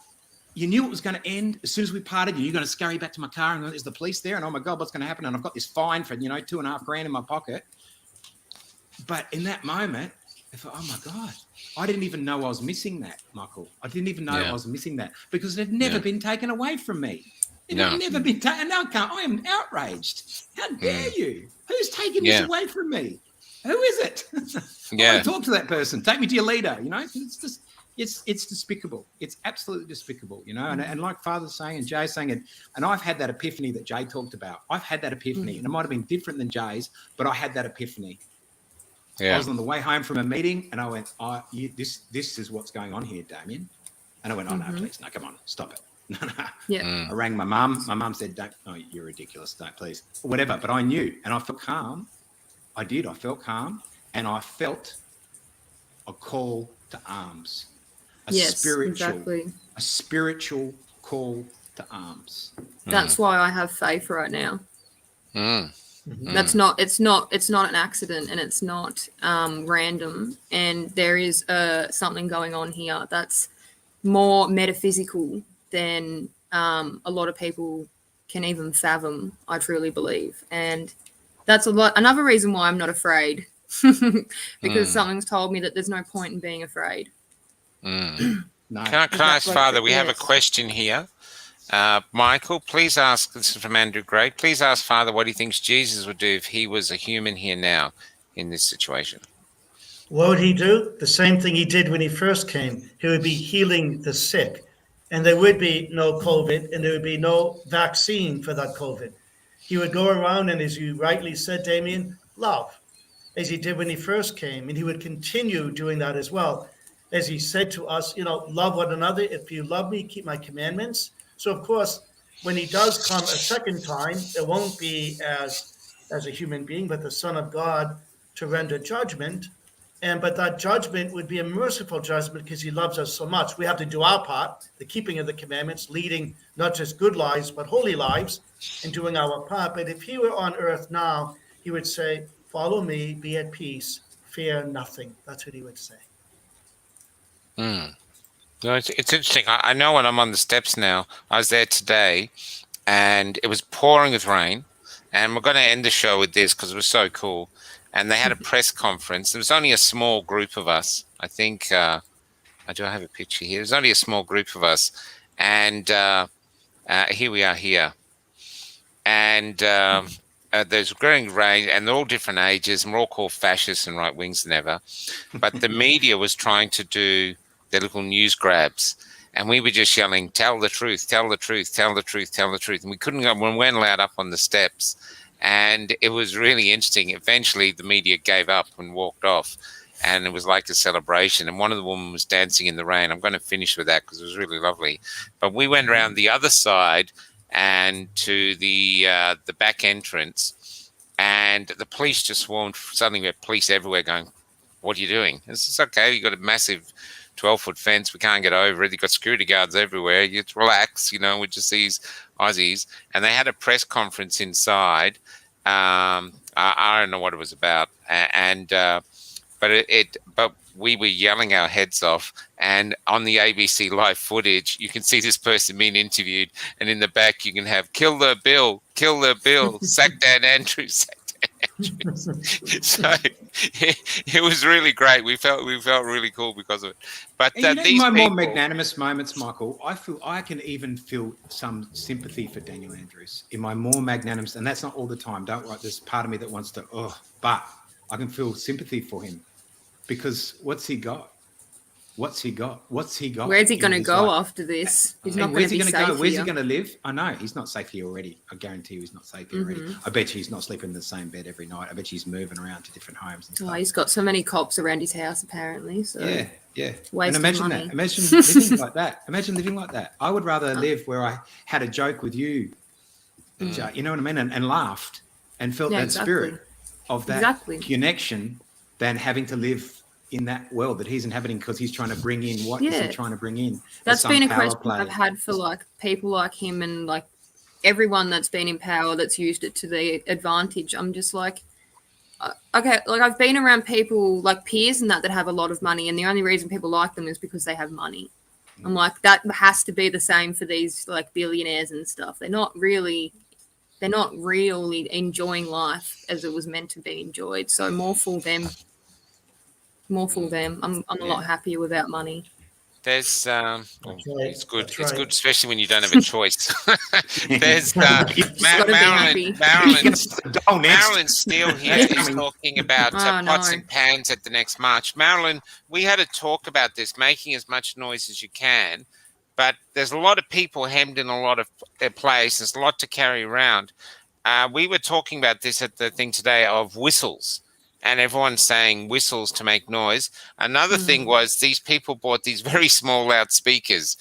You knew it was going to end as soon as we parted. You're going to scurry back to my car and there's the police there. And oh my God, what's going to happen? And I've got this fine for, $2,500 in my pocket. But in that moment, I thought, oh my God, I didn't even know I was missing that, Michael. I didn't even know I was missing that because it had never been taken away from me. It had never been taken. Now I am outraged. How dare you? Who's taking this away from me? Who is it? I want to talk to that person. Take me to your leader. It's just, it's despicable. It's absolutely despicable, And like Father's saying and Jay's saying, and I've had that epiphany that Jay talked about. I've had that epiphany, and it might have been different than Jay's, but I had that epiphany. Yeah. I was on the way home from a meeting and I went, this is what's going on here, Damien. And I went, oh, no, please. No, come on, stop it. No. Yeah. I rang my mum. My mum said, don't, oh, you're ridiculous. Don't, please. Whatever. But I knew and I felt calm. I did. I felt calm and I felt a call to arms. A spiritual call to arms. That's why I have faith right now. It's not an accident and it's not random, and there is something going on here that's more metaphysical than a lot of people can even fathom, I truly believe. And that's another reason why I'm not afraid because something's told me that there's no point in being afraid. No. Can I ask, Father, we have a question here. Michael, please ask, this is from Andrew Gray, please ask Father what he thinks Jesus would do if he was a human here now in this situation. What would he do? The same thing he did when he first came. He would be healing the sick. And there would be no COVID and there would be no vaccine for that COVID. He would go around and, as you rightly said, Damien, love, as he did when he first came. And he would continue doing that as well. As he said to us, love one another. If you love me, keep my commandments. So, of course, when he does come a second time, it won't be as a human being, but the Son of God to render judgment. But that judgment would be a merciful judgment because he loves us so much. We have to do our part, the keeping of the commandments, leading not just good lives, but holy lives, and doing our part. But if he were on earth now, he would say, follow me, be at peace, fear nothing. That's what he would say. No, it's interesting. I know when I'm on the steps now, I was there today and it was pouring with rain, and we're going to end the show with this because it was so cool. And they had a press conference. There was only a small group of us. I think, I have a picture here. There's only a small group of us. And here we are here. And there's growing rain, and they're all different ages, and we're all called fascists and right wings and ever. But the media was trying to do their little news grabs, and we were just yelling, tell the truth, tell the truth, tell the truth, tell the truth. And we couldn't go, we weren't allowed up on the steps. And it was really interesting. Eventually, the media gave up and walked off. and it was like a celebration. And one of the women was dancing in the rain. I'm going to finish with that because it was really lovely. But we went around the other side and to the back entrance, and the police just swarmed. Suddenly, we had police everywhere going, "What are you doing?" It's okay. You got a massive 12-foot fence. We can't get over it. You've got security guards everywhere. You just relax, with just these Aussies. And they had a press conference inside. I don't know what it was about. But we were yelling our heads off. And on the ABC live footage, you can see this person being interviewed. And in the back, you can have "Kill the Bill, sack Dan Andrews, So it was really great. We felt really cool because of it. But these my more magnanimous moments, Michael, I can even feel some sympathy for Daniel Andrews in my more magnanimous, and that's not all the time. Don't worry, there's part of me that wants to, but I can feel sympathy for him because what's he got? What's he got? Where's he going to go after this? He's not going to be safe here. Where's he going to live? I know he's not safe here already. I guarantee you he's not safe here already. I bet you he's not sleeping in the same bed every night. I bet you he's moving around to different homes and stuff. Oh, he's got so many cops around his house apparently. So yeah. And imagine that. Imagine living like that. Imagine living like that. I would rather live where I had a joke with you, you know what I mean, and laughed and felt that spirit of that connection than having to live in that world that he's inhabiting because he's trying to bring in what is he trying to bring in. That's been a question I've had for like people like him and like everyone that's been in power that's used it to their advantage. I'm just like, okay, like I've been around people like peers and that have a lot of money, and the only reason people like them is because they have money. I'm like, that has to be the same for these like billionaires and stuff. They're not really enjoying life as it was meant to be enjoyed. So more for them. I'm a lot happier without money. There's it's good. It's good, especially when you don't have a choice. There's Marilyn Steele here is talking about pots and pans at the next march. Marilyn, we had a talk about this, making as much noise as you can, but there's a lot of people hemmed in a lot of place. There's a lot to carry around. We were talking about this at the thing today of whistles. And everyone's saying whistles to make noise. Another thing was these people bought these very small loudspeakers.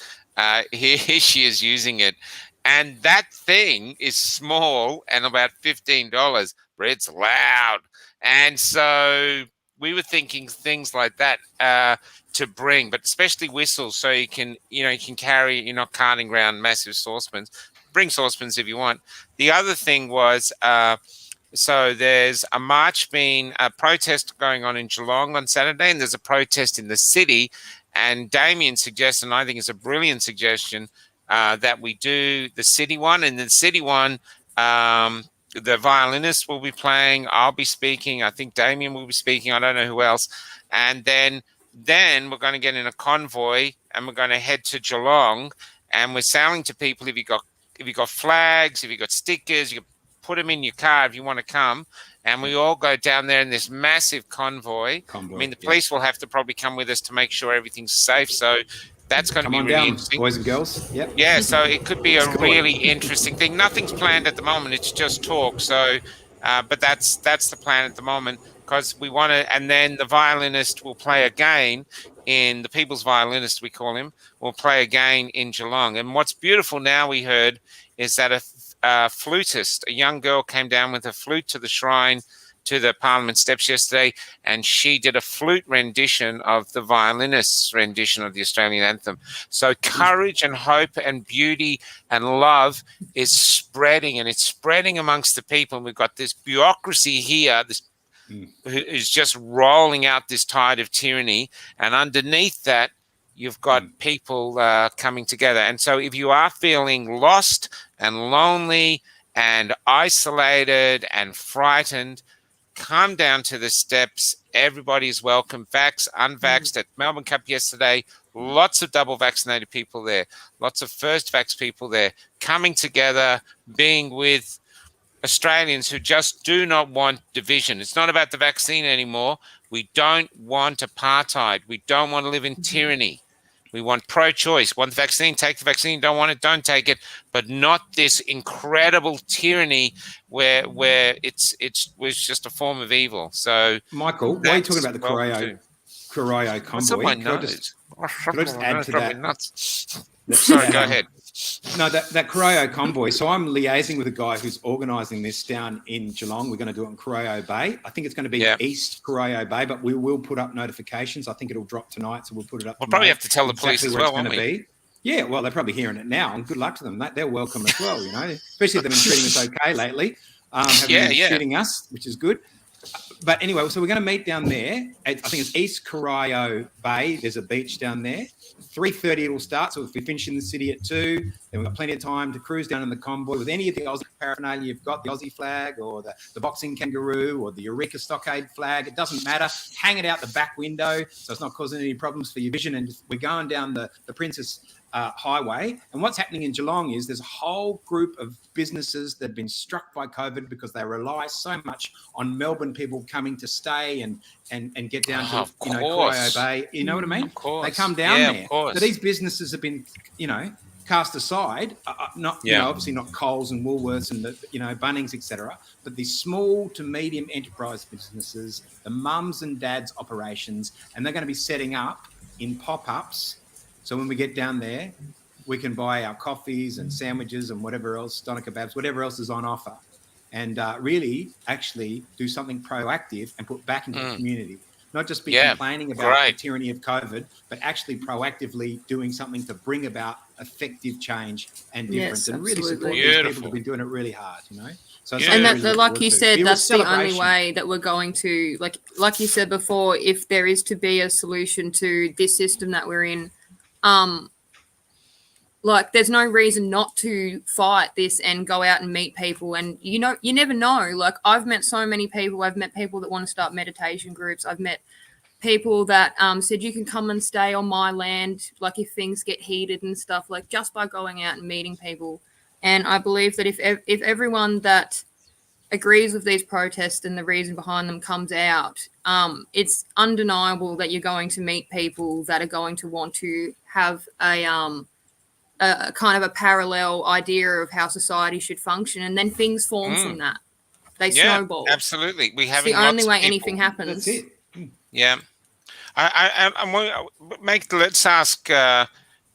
Here she is using it. And that thing is small and about $15, but it's loud. And so we were thinking things like that to bring, but especially whistles so you can carry, you're not carting around massive saucepans. Bring saucepans if you want. The other thing was... So there's a protest going on in Geelong on Saturday, and there's a protest in the city. And Damien suggested, and I think it's a brilliant suggestion, that we do the city one. And the city one, the violinist will be playing. I'll be speaking. I think Damien will be speaking. I don't know who else. And then we're going to get in a convoy, and we're going to head to Geelong. And we're saying to people, if you got flags, if you got stickers, you put them in your car if you want to come, and we all go down there in this massive convoy. I mean, the police will have to probably come with us to make sure everything's safe. So that's going to be really interesting. Boys and girls. Yep. Yeah, so it could be a really interesting thing. Nothing's planned at the moment. It's just talk. So, but that's the plan at the moment because we want to. And then the violinist will play again the People's Violinist, we call him, will play again in Geelong. And what's beautiful now we heard is that a flutist, a young girl came down with a flute to the shrine, to the Parliament steps yesterday, and she did a flute rendition of the violinist's rendition of the Australian anthem. So courage and hope and beauty and love is spreading, and it's spreading amongst the people. And we've got this bureaucracy here, who is just rolling out this tide of tyranny, and underneath that, you've got people coming together. And so if you are feeling lost and lonely and isolated and frightened, come down to the steps. Everybody is welcome. Vax, unvaxxed. At Melbourne Cup yesterday, lots of double vaccinated people there, lots of first vax people there, coming together, being with Australians who just do not want division. It's not about the vaccine anymore. We don't want apartheid. We don't want to live in tyranny. We want pro-choice. Want the vaccine, take the vaccine. Don't want it, don't take it. But not this incredible tyranny where it was just a form of evil. So, Michael, why are you talking about the choreo? Corio convoy. Could I just add to that? Sorry, go ahead. No, that Corio convoy. So I'm liaising with a guy who's organising this down in Geelong. We're going to do it in Corio Bay. I think it's going to be East Corio Bay, but we will put up notifications. I think it'll drop tonight, so we'll put it up. We'll probably have to tell the police as well, won't we? Yeah, well, they're probably hearing it now, and good luck to them. They're welcome as well, especially if they've been treating us okay lately. Shooting us, which is good. But anyway, so we're going to meet down there. I think it's East Corio Bay. There's a beach down there. 3:30 it'll start. So if we finish in the city at 2, then we've got plenty of time to cruise down in the convoy with any of the Aussie paraphernalia you've got, the Aussie flag or the boxing kangaroo or the Eureka Stockade flag. It doesn't matter. Hang it out the back window so it's not causing any problems for your vision. And we're going down the Princess Highway. And what's happening in Geelong is there's a whole group of businesses that have been struck by COVID because they rely so much on Melbourne people coming to stay and get down to Corio Bay. You know what I mean? Of course. They come down there. Of course. So these businesses have been, cast aside. Obviously not Coles and Woolworths and the Bunnings, etc. But these small to medium enterprise businesses, the mums and dads operations, and they're going to be setting up in pop-ups. So when we get down there, we can buy our coffees and sandwiches and whatever else, doner kebabs, whatever else is on offer, and really actually do something proactive and put back into the community. Not just be complaining about the tyranny of COVID, but actually proactively doing something to bring about effective change and difference, and really support these people who've been doing it really hard, So and that, like you said, that's the only way that we're going to, like you said before, if there is to be a solution to this system that we're in, there's no reason not to fight this and go out and meet people. And, you never know. I've met so many people. I've met people that want to start meditation groups. I've met people that said, you can come and stay on my land, if things get heated and stuff, just by going out and meeting people. And I believe that if everyone that agrees with these protests and the reason behind them comes out, it's undeniable that you're going to meet people that are going to want to have a kind of a parallel idea of how society should function, and then things form from that. They snowball. Absolutely. It's the only way anything happens. That's it. Yeah. Let's ask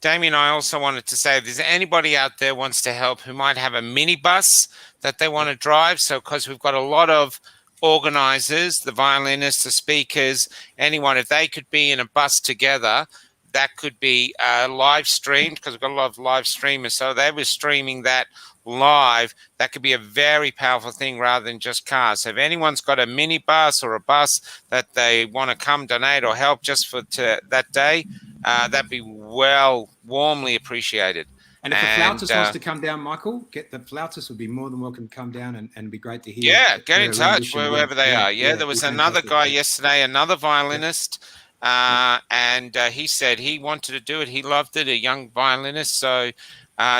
Damien. I also wanted to say, if there's anybody out there wants to help who might have a minibus that they want to drive, so because we've got a lot of organizers, the violinists, the speakers, anyone, if they could be in a bus together, that could be live streamed, because we've got a lot of live streamers. So they were streaming that live. That could be a very powerful thing rather than just cars. So if anyone's got a minibus or a bus that they want to come donate or help just for that day, that'd be warmly appreciated. And if the flautist wants to come down, Michael, the flautist would be more than welcome to come down and it'd be great to hear. Yeah, get in touch wherever they are. Yeah, there was another guy yesterday, another violinist. And he said he wanted to do it. He loved it, a young violinist. So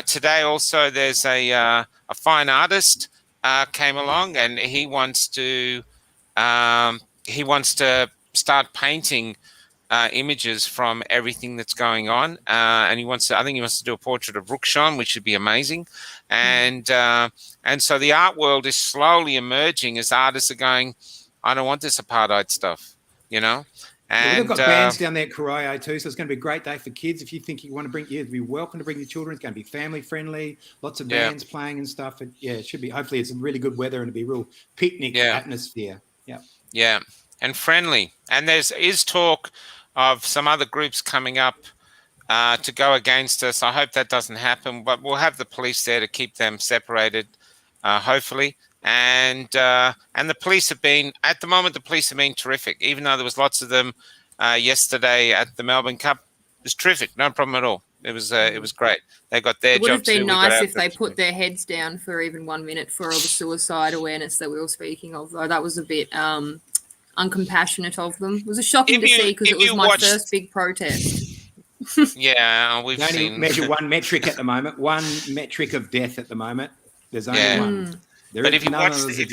today also there's a fine artist came along, and he wants to start painting images from everything that's going on. And I think he wants to do a portrait of Rukshan, which would be amazing. And so the art world is slowly emerging as artists are going, I don't want this apartheid stuff, And we've got bands down there at Corio too, so it's going to be a great day for kids. If you think you want to you'd be welcome to bring your children. It's going to be family friendly, lots of bands playing and stuff. It should be. Hopefully, it's a really good weather and it'll be a real picnic atmosphere. Yeah, and friendly. And there is talk of some other groups coming up to go against us. I hope that doesn't happen, but we'll have the police there to keep them separated, hopefully. And the police have been, at the moment, the police have been terrific. Even though there was lots of them yesterday at the Melbourne Cup, it was terrific. No problem at all. It was great. They got their job. It would have been nice if they put their heads down for even 1 minute for all the suicide awareness that we were speaking of, though. That was a bit uncompassionate of them. It was shocking to see, because it was my first big protest. Yeah, we've only measure one metric at the moment. One metric of death at the moment. There's only one. But if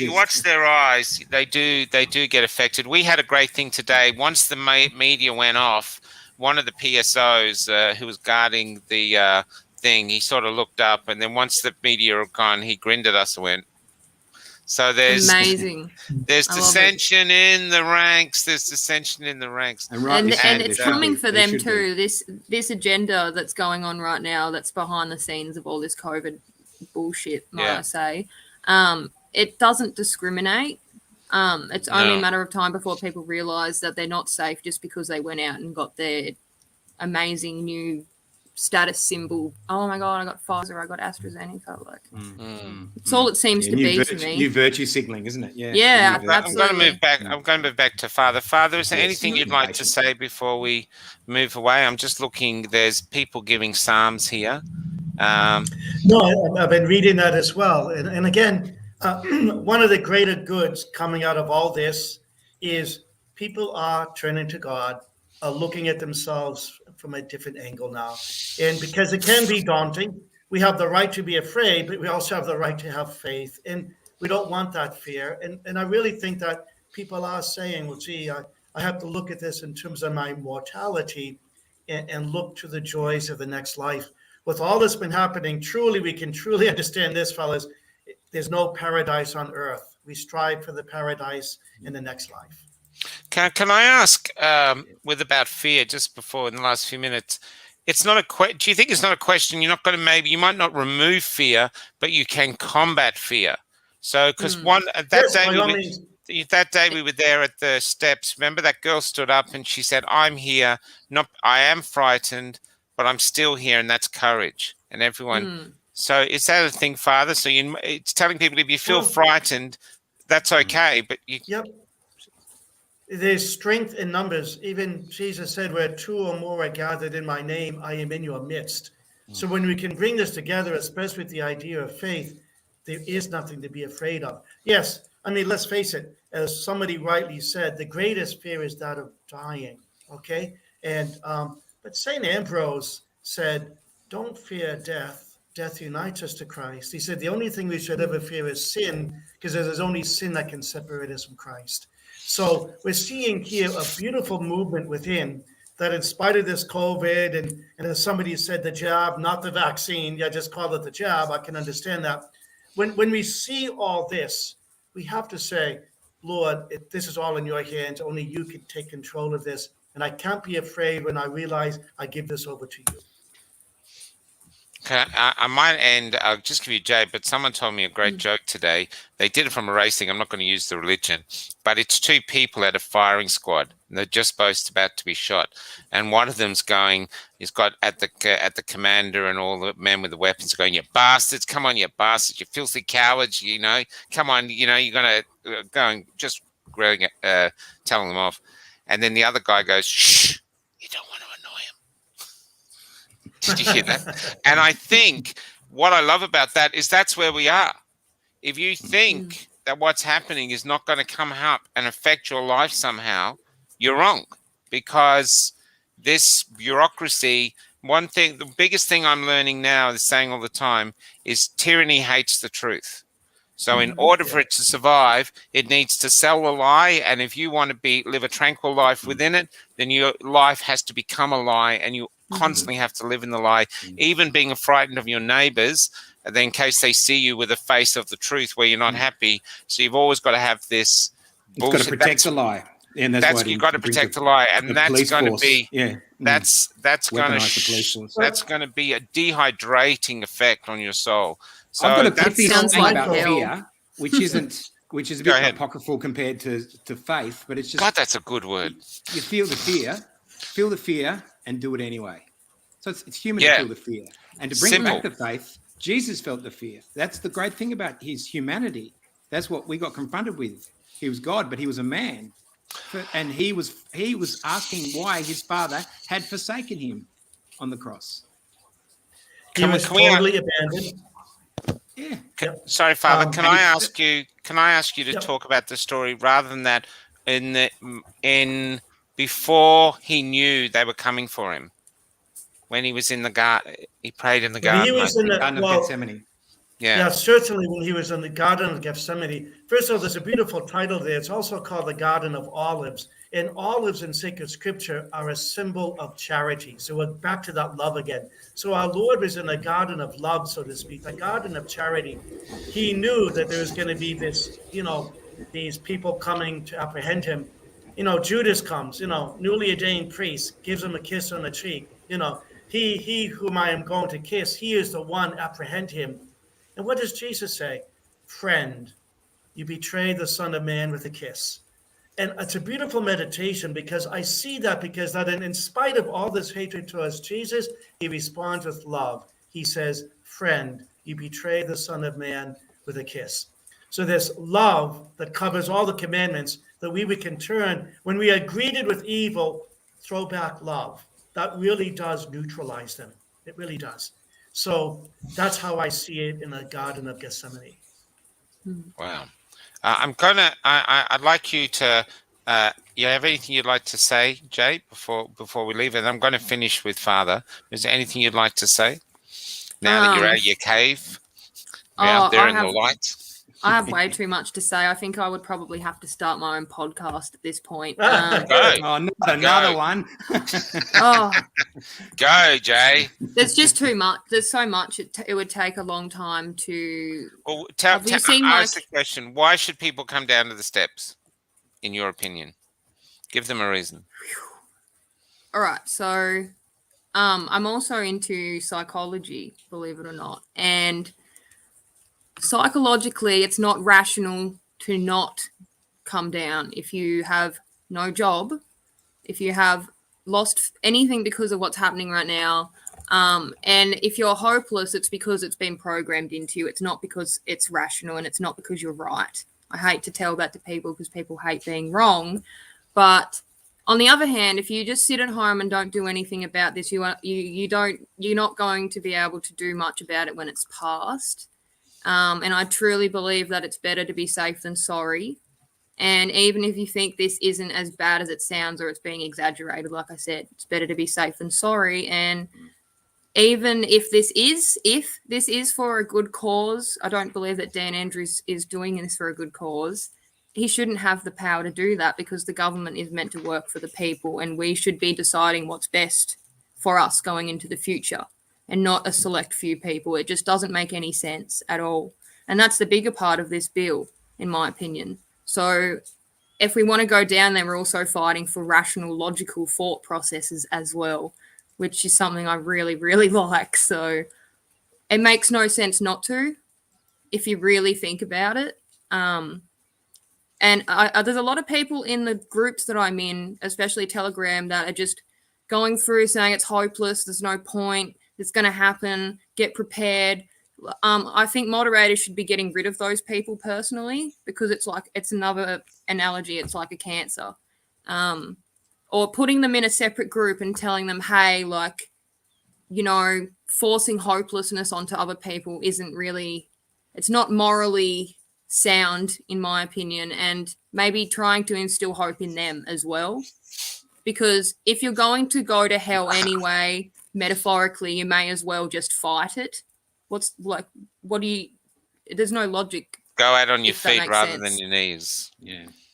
you watch their eyes, they do get affected. We had a great thing today. Once the media went off, one of the PSOs who was guarding the thing, he sort of looked up, and then once the media were gone, he grinned at us and went, So there's amazing. There's dissension in the ranks. There's dissension in the ranks, and it's coming for them too. This agenda that's going on right now, that's behind the scenes of all this COVID bullshit, might I say. It doesn't discriminate. It's only a matter of time before people realize that they're not safe just because they went out and got their amazing new status symbol. Oh my God, I got Pfizer, I got AstraZeneca. Like, it's all it seems to be to me. New virtue signaling, isn't it? Yeah, absolutely. I'm going to move back to Father. Father, is there anything you'd like to say before we move away? I'm just looking. There's people giving psalms here. No, I've been reading that as well. And again, one of the greater goods coming out of all this is people are turning to God, are looking at themselves from a different angle now. And because it can be daunting, we have the right to be afraid, but we also have the right to have faith. And we don't want that fear. And I really think that people are saying, well, gee, I have to look at this in terms of my mortality and look to the joys of the next life. With all that's been happening, we can truly understand this, fellas. There's no paradise on earth. We strive for the paradise in the next life. Can I ask, with about fear, just before in the last few minutes, it's not do you think it's not a question? You're not going to you might not remove fear, but you can combat fear. So, because that day we were there at the steps. Remember that girl stood up and she said, "I'm here. I am frightened, but I'm still here," and that's courage. And everyone. So, is that a thing, Father? So it's telling people if you feel frightened, that's okay, but you. Yep. There's strength in numbers. Even Jesus said, where two or more are gathered in my name, I am in your midst. So when we can bring this together, especially with the idea of faith, there is nothing to be afraid of. Yes, I mean, let's face it. As somebody rightly said, the greatest fear is that of dying, okay? And but St. Ambrose said, don't fear death. Death unites us to Christ. He said the only thing we should ever fear is sin, because there's only sin that can separate us from Christ. So we're seeing here a beautiful movement within that, in spite of this COVID, and as somebody said, the jab, not the vaccine, just call it the jab, I can understand that. When we see all this, we have to say, Lord, this is all in your hands. Only you can take control of this. And I can't be afraid when I realize I give this over to you. Okay, I might end, I'll just give you Jay, but someone told me a great joke today. They did it from a racing. I'm not going to use the religion, but it's two people at a firing squad. And they're just about to be shot. And one of them's he's got at the commander and all the men with the weapons going, "You bastards, come on, you bastards, you filthy cowards, come on, you're going to go and just telling them off." And then the other guy goes, "Shh, you don't want to annoy him." Did you hear that? And I think what I love about that is that's where we are. If you think that what's happening is not going to come up and affect your life somehow, you're wrong. Because this bureaucracy, the biggest thing I'm learning now, is saying all the time, is tyranny hates the truth. So in order for it to survive, it needs to sell a lie. And if you want to live a tranquil life within it, then your life has to become a lie, and you constantly have to live in the lie, even being frightened of your neighbors, in case they see you with a face of the truth where you're not happy. So you've always got to have this bullshit. You've got to protect the lie. And you've got to protect the lie, and that's going to be that's going to be a dehydrating effect on your soul. So I've got a pithy thing about fear, which is a bit apocryphal compared to faith, but it's just God. That's a good word. You feel the fear, and do it anyway. So it's human to feel the fear, and to bring it back to faith. Jesus felt the fear. That's the great thing about his humanity. That's what we got confronted with. He was God, but he was a man. And he was asking why his father had forsaken him on the cross. He was totally abandoned. Yeah. Sorry, Father. Can I ask you to talk about the story rather than that? In before he knew they were coming for him, when he was in the garden, he prayed in the garden. He was in the Garden of Gethsemane. Yeah, certainly when he was in the Garden of Gethsemane. First of all, there's a beautiful title there. It's also called the Garden of Olives. And olives in sacred scripture are a symbol of charity. So we're back to that love again. So our Lord was in a garden of love, so to speak, a garden of charity. He knew that there was going to be this, these people coming to apprehend him. Judas comes, newly ordained priest, gives him a kiss on the cheek. He whom I am going to kiss, he is the one, apprehend him. And what does Jesus say? Friend, you betray the Son of Man with a kiss. And it's a beautiful meditation because I see that in spite of all this hatred towards Jesus, he responds with love. He says, friend, you betray the Son of Man with a kiss. So this love that covers all the commandments that we can turn when we are greeted with evil, throw back love. That really does neutralize them. It really does. So that's how I see it in the Garden of Gethsemane. Wow. I'd like you to, you have anything you'd like to say, Jay, before we leave? And I'm going to finish with Father. Is there anything you'd like to say now that you're out of your cave? You're out there in the light? I have way too much to say. I think I would probably have to start my own podcast at this point. Not another one. Go, Jay. There's just too much. There's so much. It would take a long time to. Well, ask the question: why should people come down to the steps? In your opinion, give them a reason. All right. So, I'm also into psychology, believe it or not, and psychologically, it's not rational to not come down if you have no job, if you have lost anything because of what's happening right now, and if you're hopeless, it's because it's been programmed into you. It's not because it's rational, and it's not because you're right. I hate to tell that to people because people hate being wrong, but on the other hand, if you just sit at home and don't do anything about this, you're not going to be able to do much about it when it's past. And I truly believe that it's better to be safe than sorry. And even if you think this isn't as bad as it sounds or it's being exaggerated, like I said, it's better to be safe than sorry. And even if this is for a good cause, I don't believe that Dan Andrews is doing this for a good cause. He shouldn't have the power to do that because the government is meant to work for the people, and we should be deciding what's best for us going into the future, and not a select few people. It just doesn't make any sense at all. And that's the bigger part of this bill, in my opinion. So if we want to go down there, we're also fighting for rational, logical thought processes as well, which is something I really, really like. So it makes no sense not to, if you really think about it. And there's a lot of people in the groups that I'm in, especially Telegram, that are just going through saying it's hopeless, there's no point, it's going to happen, get prepared. I think moderators should be getting rid of those people personally, because it's another analogy. It's like a cancer. Or putting them in a separate group and telling them, hey, forcing hopelessness onto other people it's not morally sound, in my opinion, and maybe trying to instill hope in them as well. Because if you're going to go to hell anyway, metaphorically, you may as well just fight it. There's no logic. Go out on your feet rather than your knees.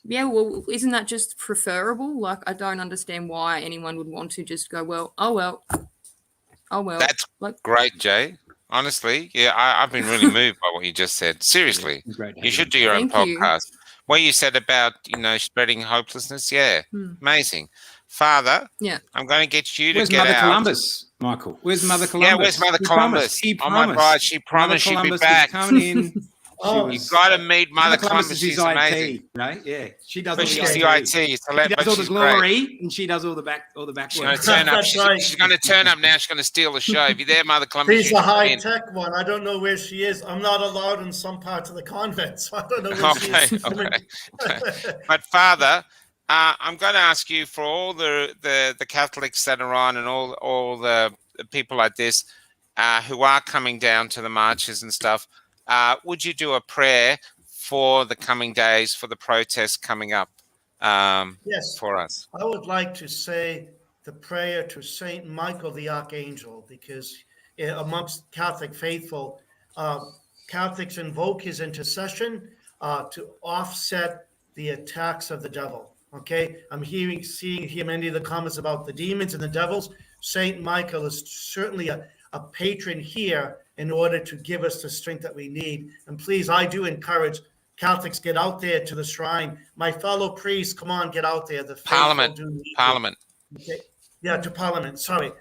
Yeah, well, isn't that just preferable? I don't understand why anyone would want to just go, oh well. That's great, Jay. Honestly, I've been really moved by what you just said. Seriously, you should do your own podcast. What you said about, spreading hopelessness, amazing. Father, I'm going to get you to get out. Where's Mother Columbus, Michael? Where's Mother Columbus? Yeah, where's Mother Columbus? Oh my God, she promised she'd be back. Coming in. You've got to meet Mother Columbus. She's amazing. Right? Yeah, she does. But she's the IT. She does all the glory, and she does all the back. She's going to turn up. She's going to turn up now. She's going to steal the show. If you're there, Mother Columbus, she's a high-tech one. I don't know where she is. I'm not allowed in some parts of the convent, so I don't know where she is. Okay. But Father, I'm going to ask you, for all the Catholics that are on, and all the people like this who are coming down to the marches and stuff, would you do a prayer for the coming days, for the protests coming up? Yes, for us. I would like to say the prayer to Saint Michael the Archangel, because amongst Catholic faithful, Catholics invoke his intercession to offset the attacks of the devil. Okay, I'm seeing here many of the comments about the demons and the devils. Saint Michael is certainly a patron here in order to give us the strength that we need. And please, I do encourage Catholics, get out there to the shrine. My fellow priests, come on, get out there. The Parliament. Okay. Yeah, to Parliament. Sorry.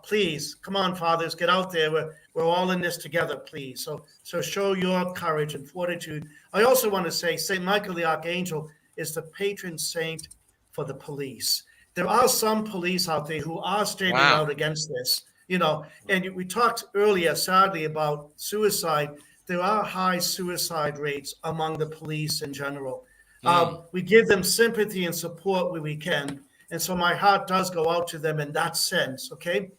Please, come on, fathers, get out there. We're all in this together, please. So show your courage and fortitude. I also want to say Saint Michael the Archangel is the patron saint for the police. There are some police out there who are standing out against this, and we talked earlier, sadly, about suicide. There are high suicide rates among the police in general. We give them sympathy and support where we can. And so my heart does go out to them in that sense, okay?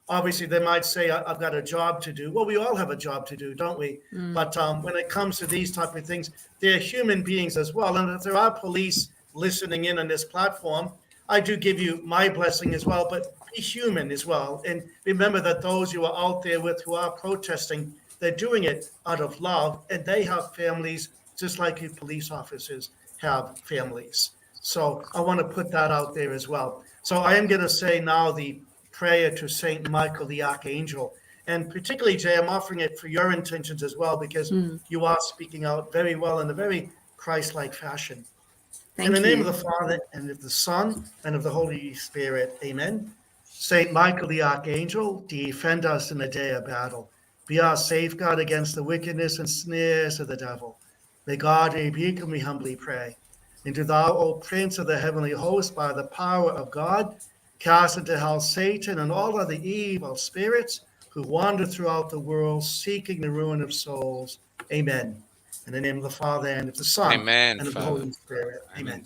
Obviously, they might say, I've got a job to do. Well, we all have a job to do, don't we? But when it comes to these type of things, they're human beings as well. And if there are police listening in on this platform, I do give you my blessing as well, but be human as well. And remember that those you are out there with who are protesting, they're doing it out of love, and they have families just like you police officers have families. So I want to put that out there as well. So I am going to say now the prayer to Saint Michael the Archangel. And particularly, Jay, I'm offering it for your intentions as well, because you are speaking out very well in a very Christ-like fashion. In the name of the Father, and of the Son, and of the Holy Spirit, amen. Saint Michael the Archangel, defend us in the day of battle. Be our safeguard against the wickedness and snares of the devil. May God rebuke him, we humbly pray. And do thou, O Prince of the heavenly host, by the power of God, cast into hell Satan and all other evil spirits who wander throughout the world seeking the ruin of souls. Amen. In the name of the Father, and of the Son, and of the Holy Spirit. Amen.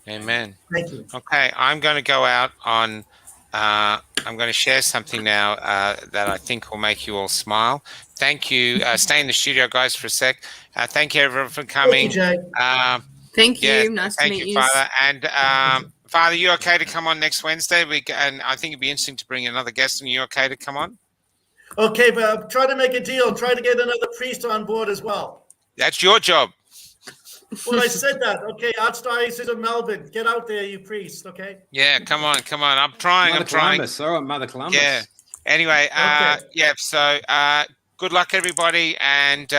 Amen. Thank you. Okay, I'm going to go out on, I'm going to share something now that I think will make you all smile. Thank you. Stay in the studio, guys, for a sec. Thank you, everyone, for coming. Thank you, Jay. Thank you. Nice to meet you, Father. And Father, you okay to come on next Wednesday? And I think it'd be interesting to bring another guest. And you okay to come on? Okay, but try to make a deal. Try to get another priest on board as well. That's your job. Well, I said that. Okay, Archdiocese of Melbourne, get out there, you priest. Okay. Yeah, come on. I'm trying. Mother Columbus. All right, Mother Columbus. Yeah. Anyway, So good luck, everybody. And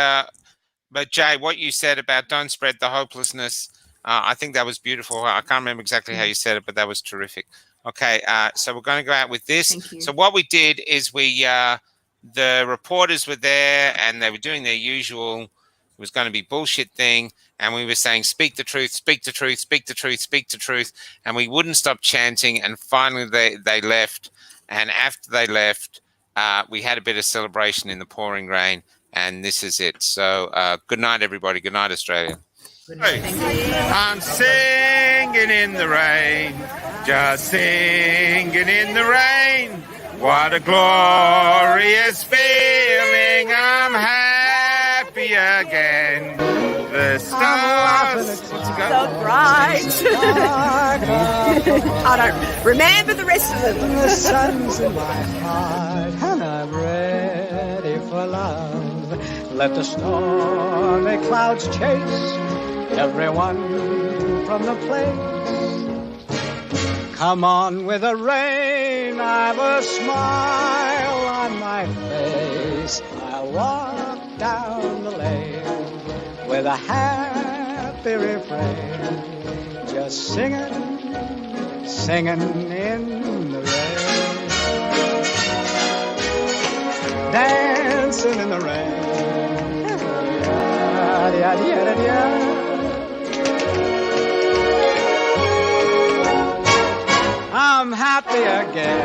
but Jay, what you said about don't spread the hopelessness, I think that was beautiful. I can't remember exactly how you said it, but that was terrific. Okay, so we're going to go out with this. So what we did is the reporters were there and they were doing their usual, it was going to be bullshit thing. And we were saying, speak the truth, speak the truth, speak the truth, speak the truth. And we wouldn't stop chanting. And finally they left. And after they left, we had a bit of celebration in the pouring rain. And this is it. So good night, everybody. Good night, Australia. Good night. Hey. I'm singing in the rain, just singing in the rain. What a glorious feeling. I'm happy again. The stars so bright. I don't remember the rest of them. The sun's in my heart and I'm ready for love. Let the stormy clouds chase everyone from the place. Come on with the rain, I've a smile on my face. I'll walk down the lane with a happy refrain, just singing, singing in the rain, dancing in the rain. I'm happy again.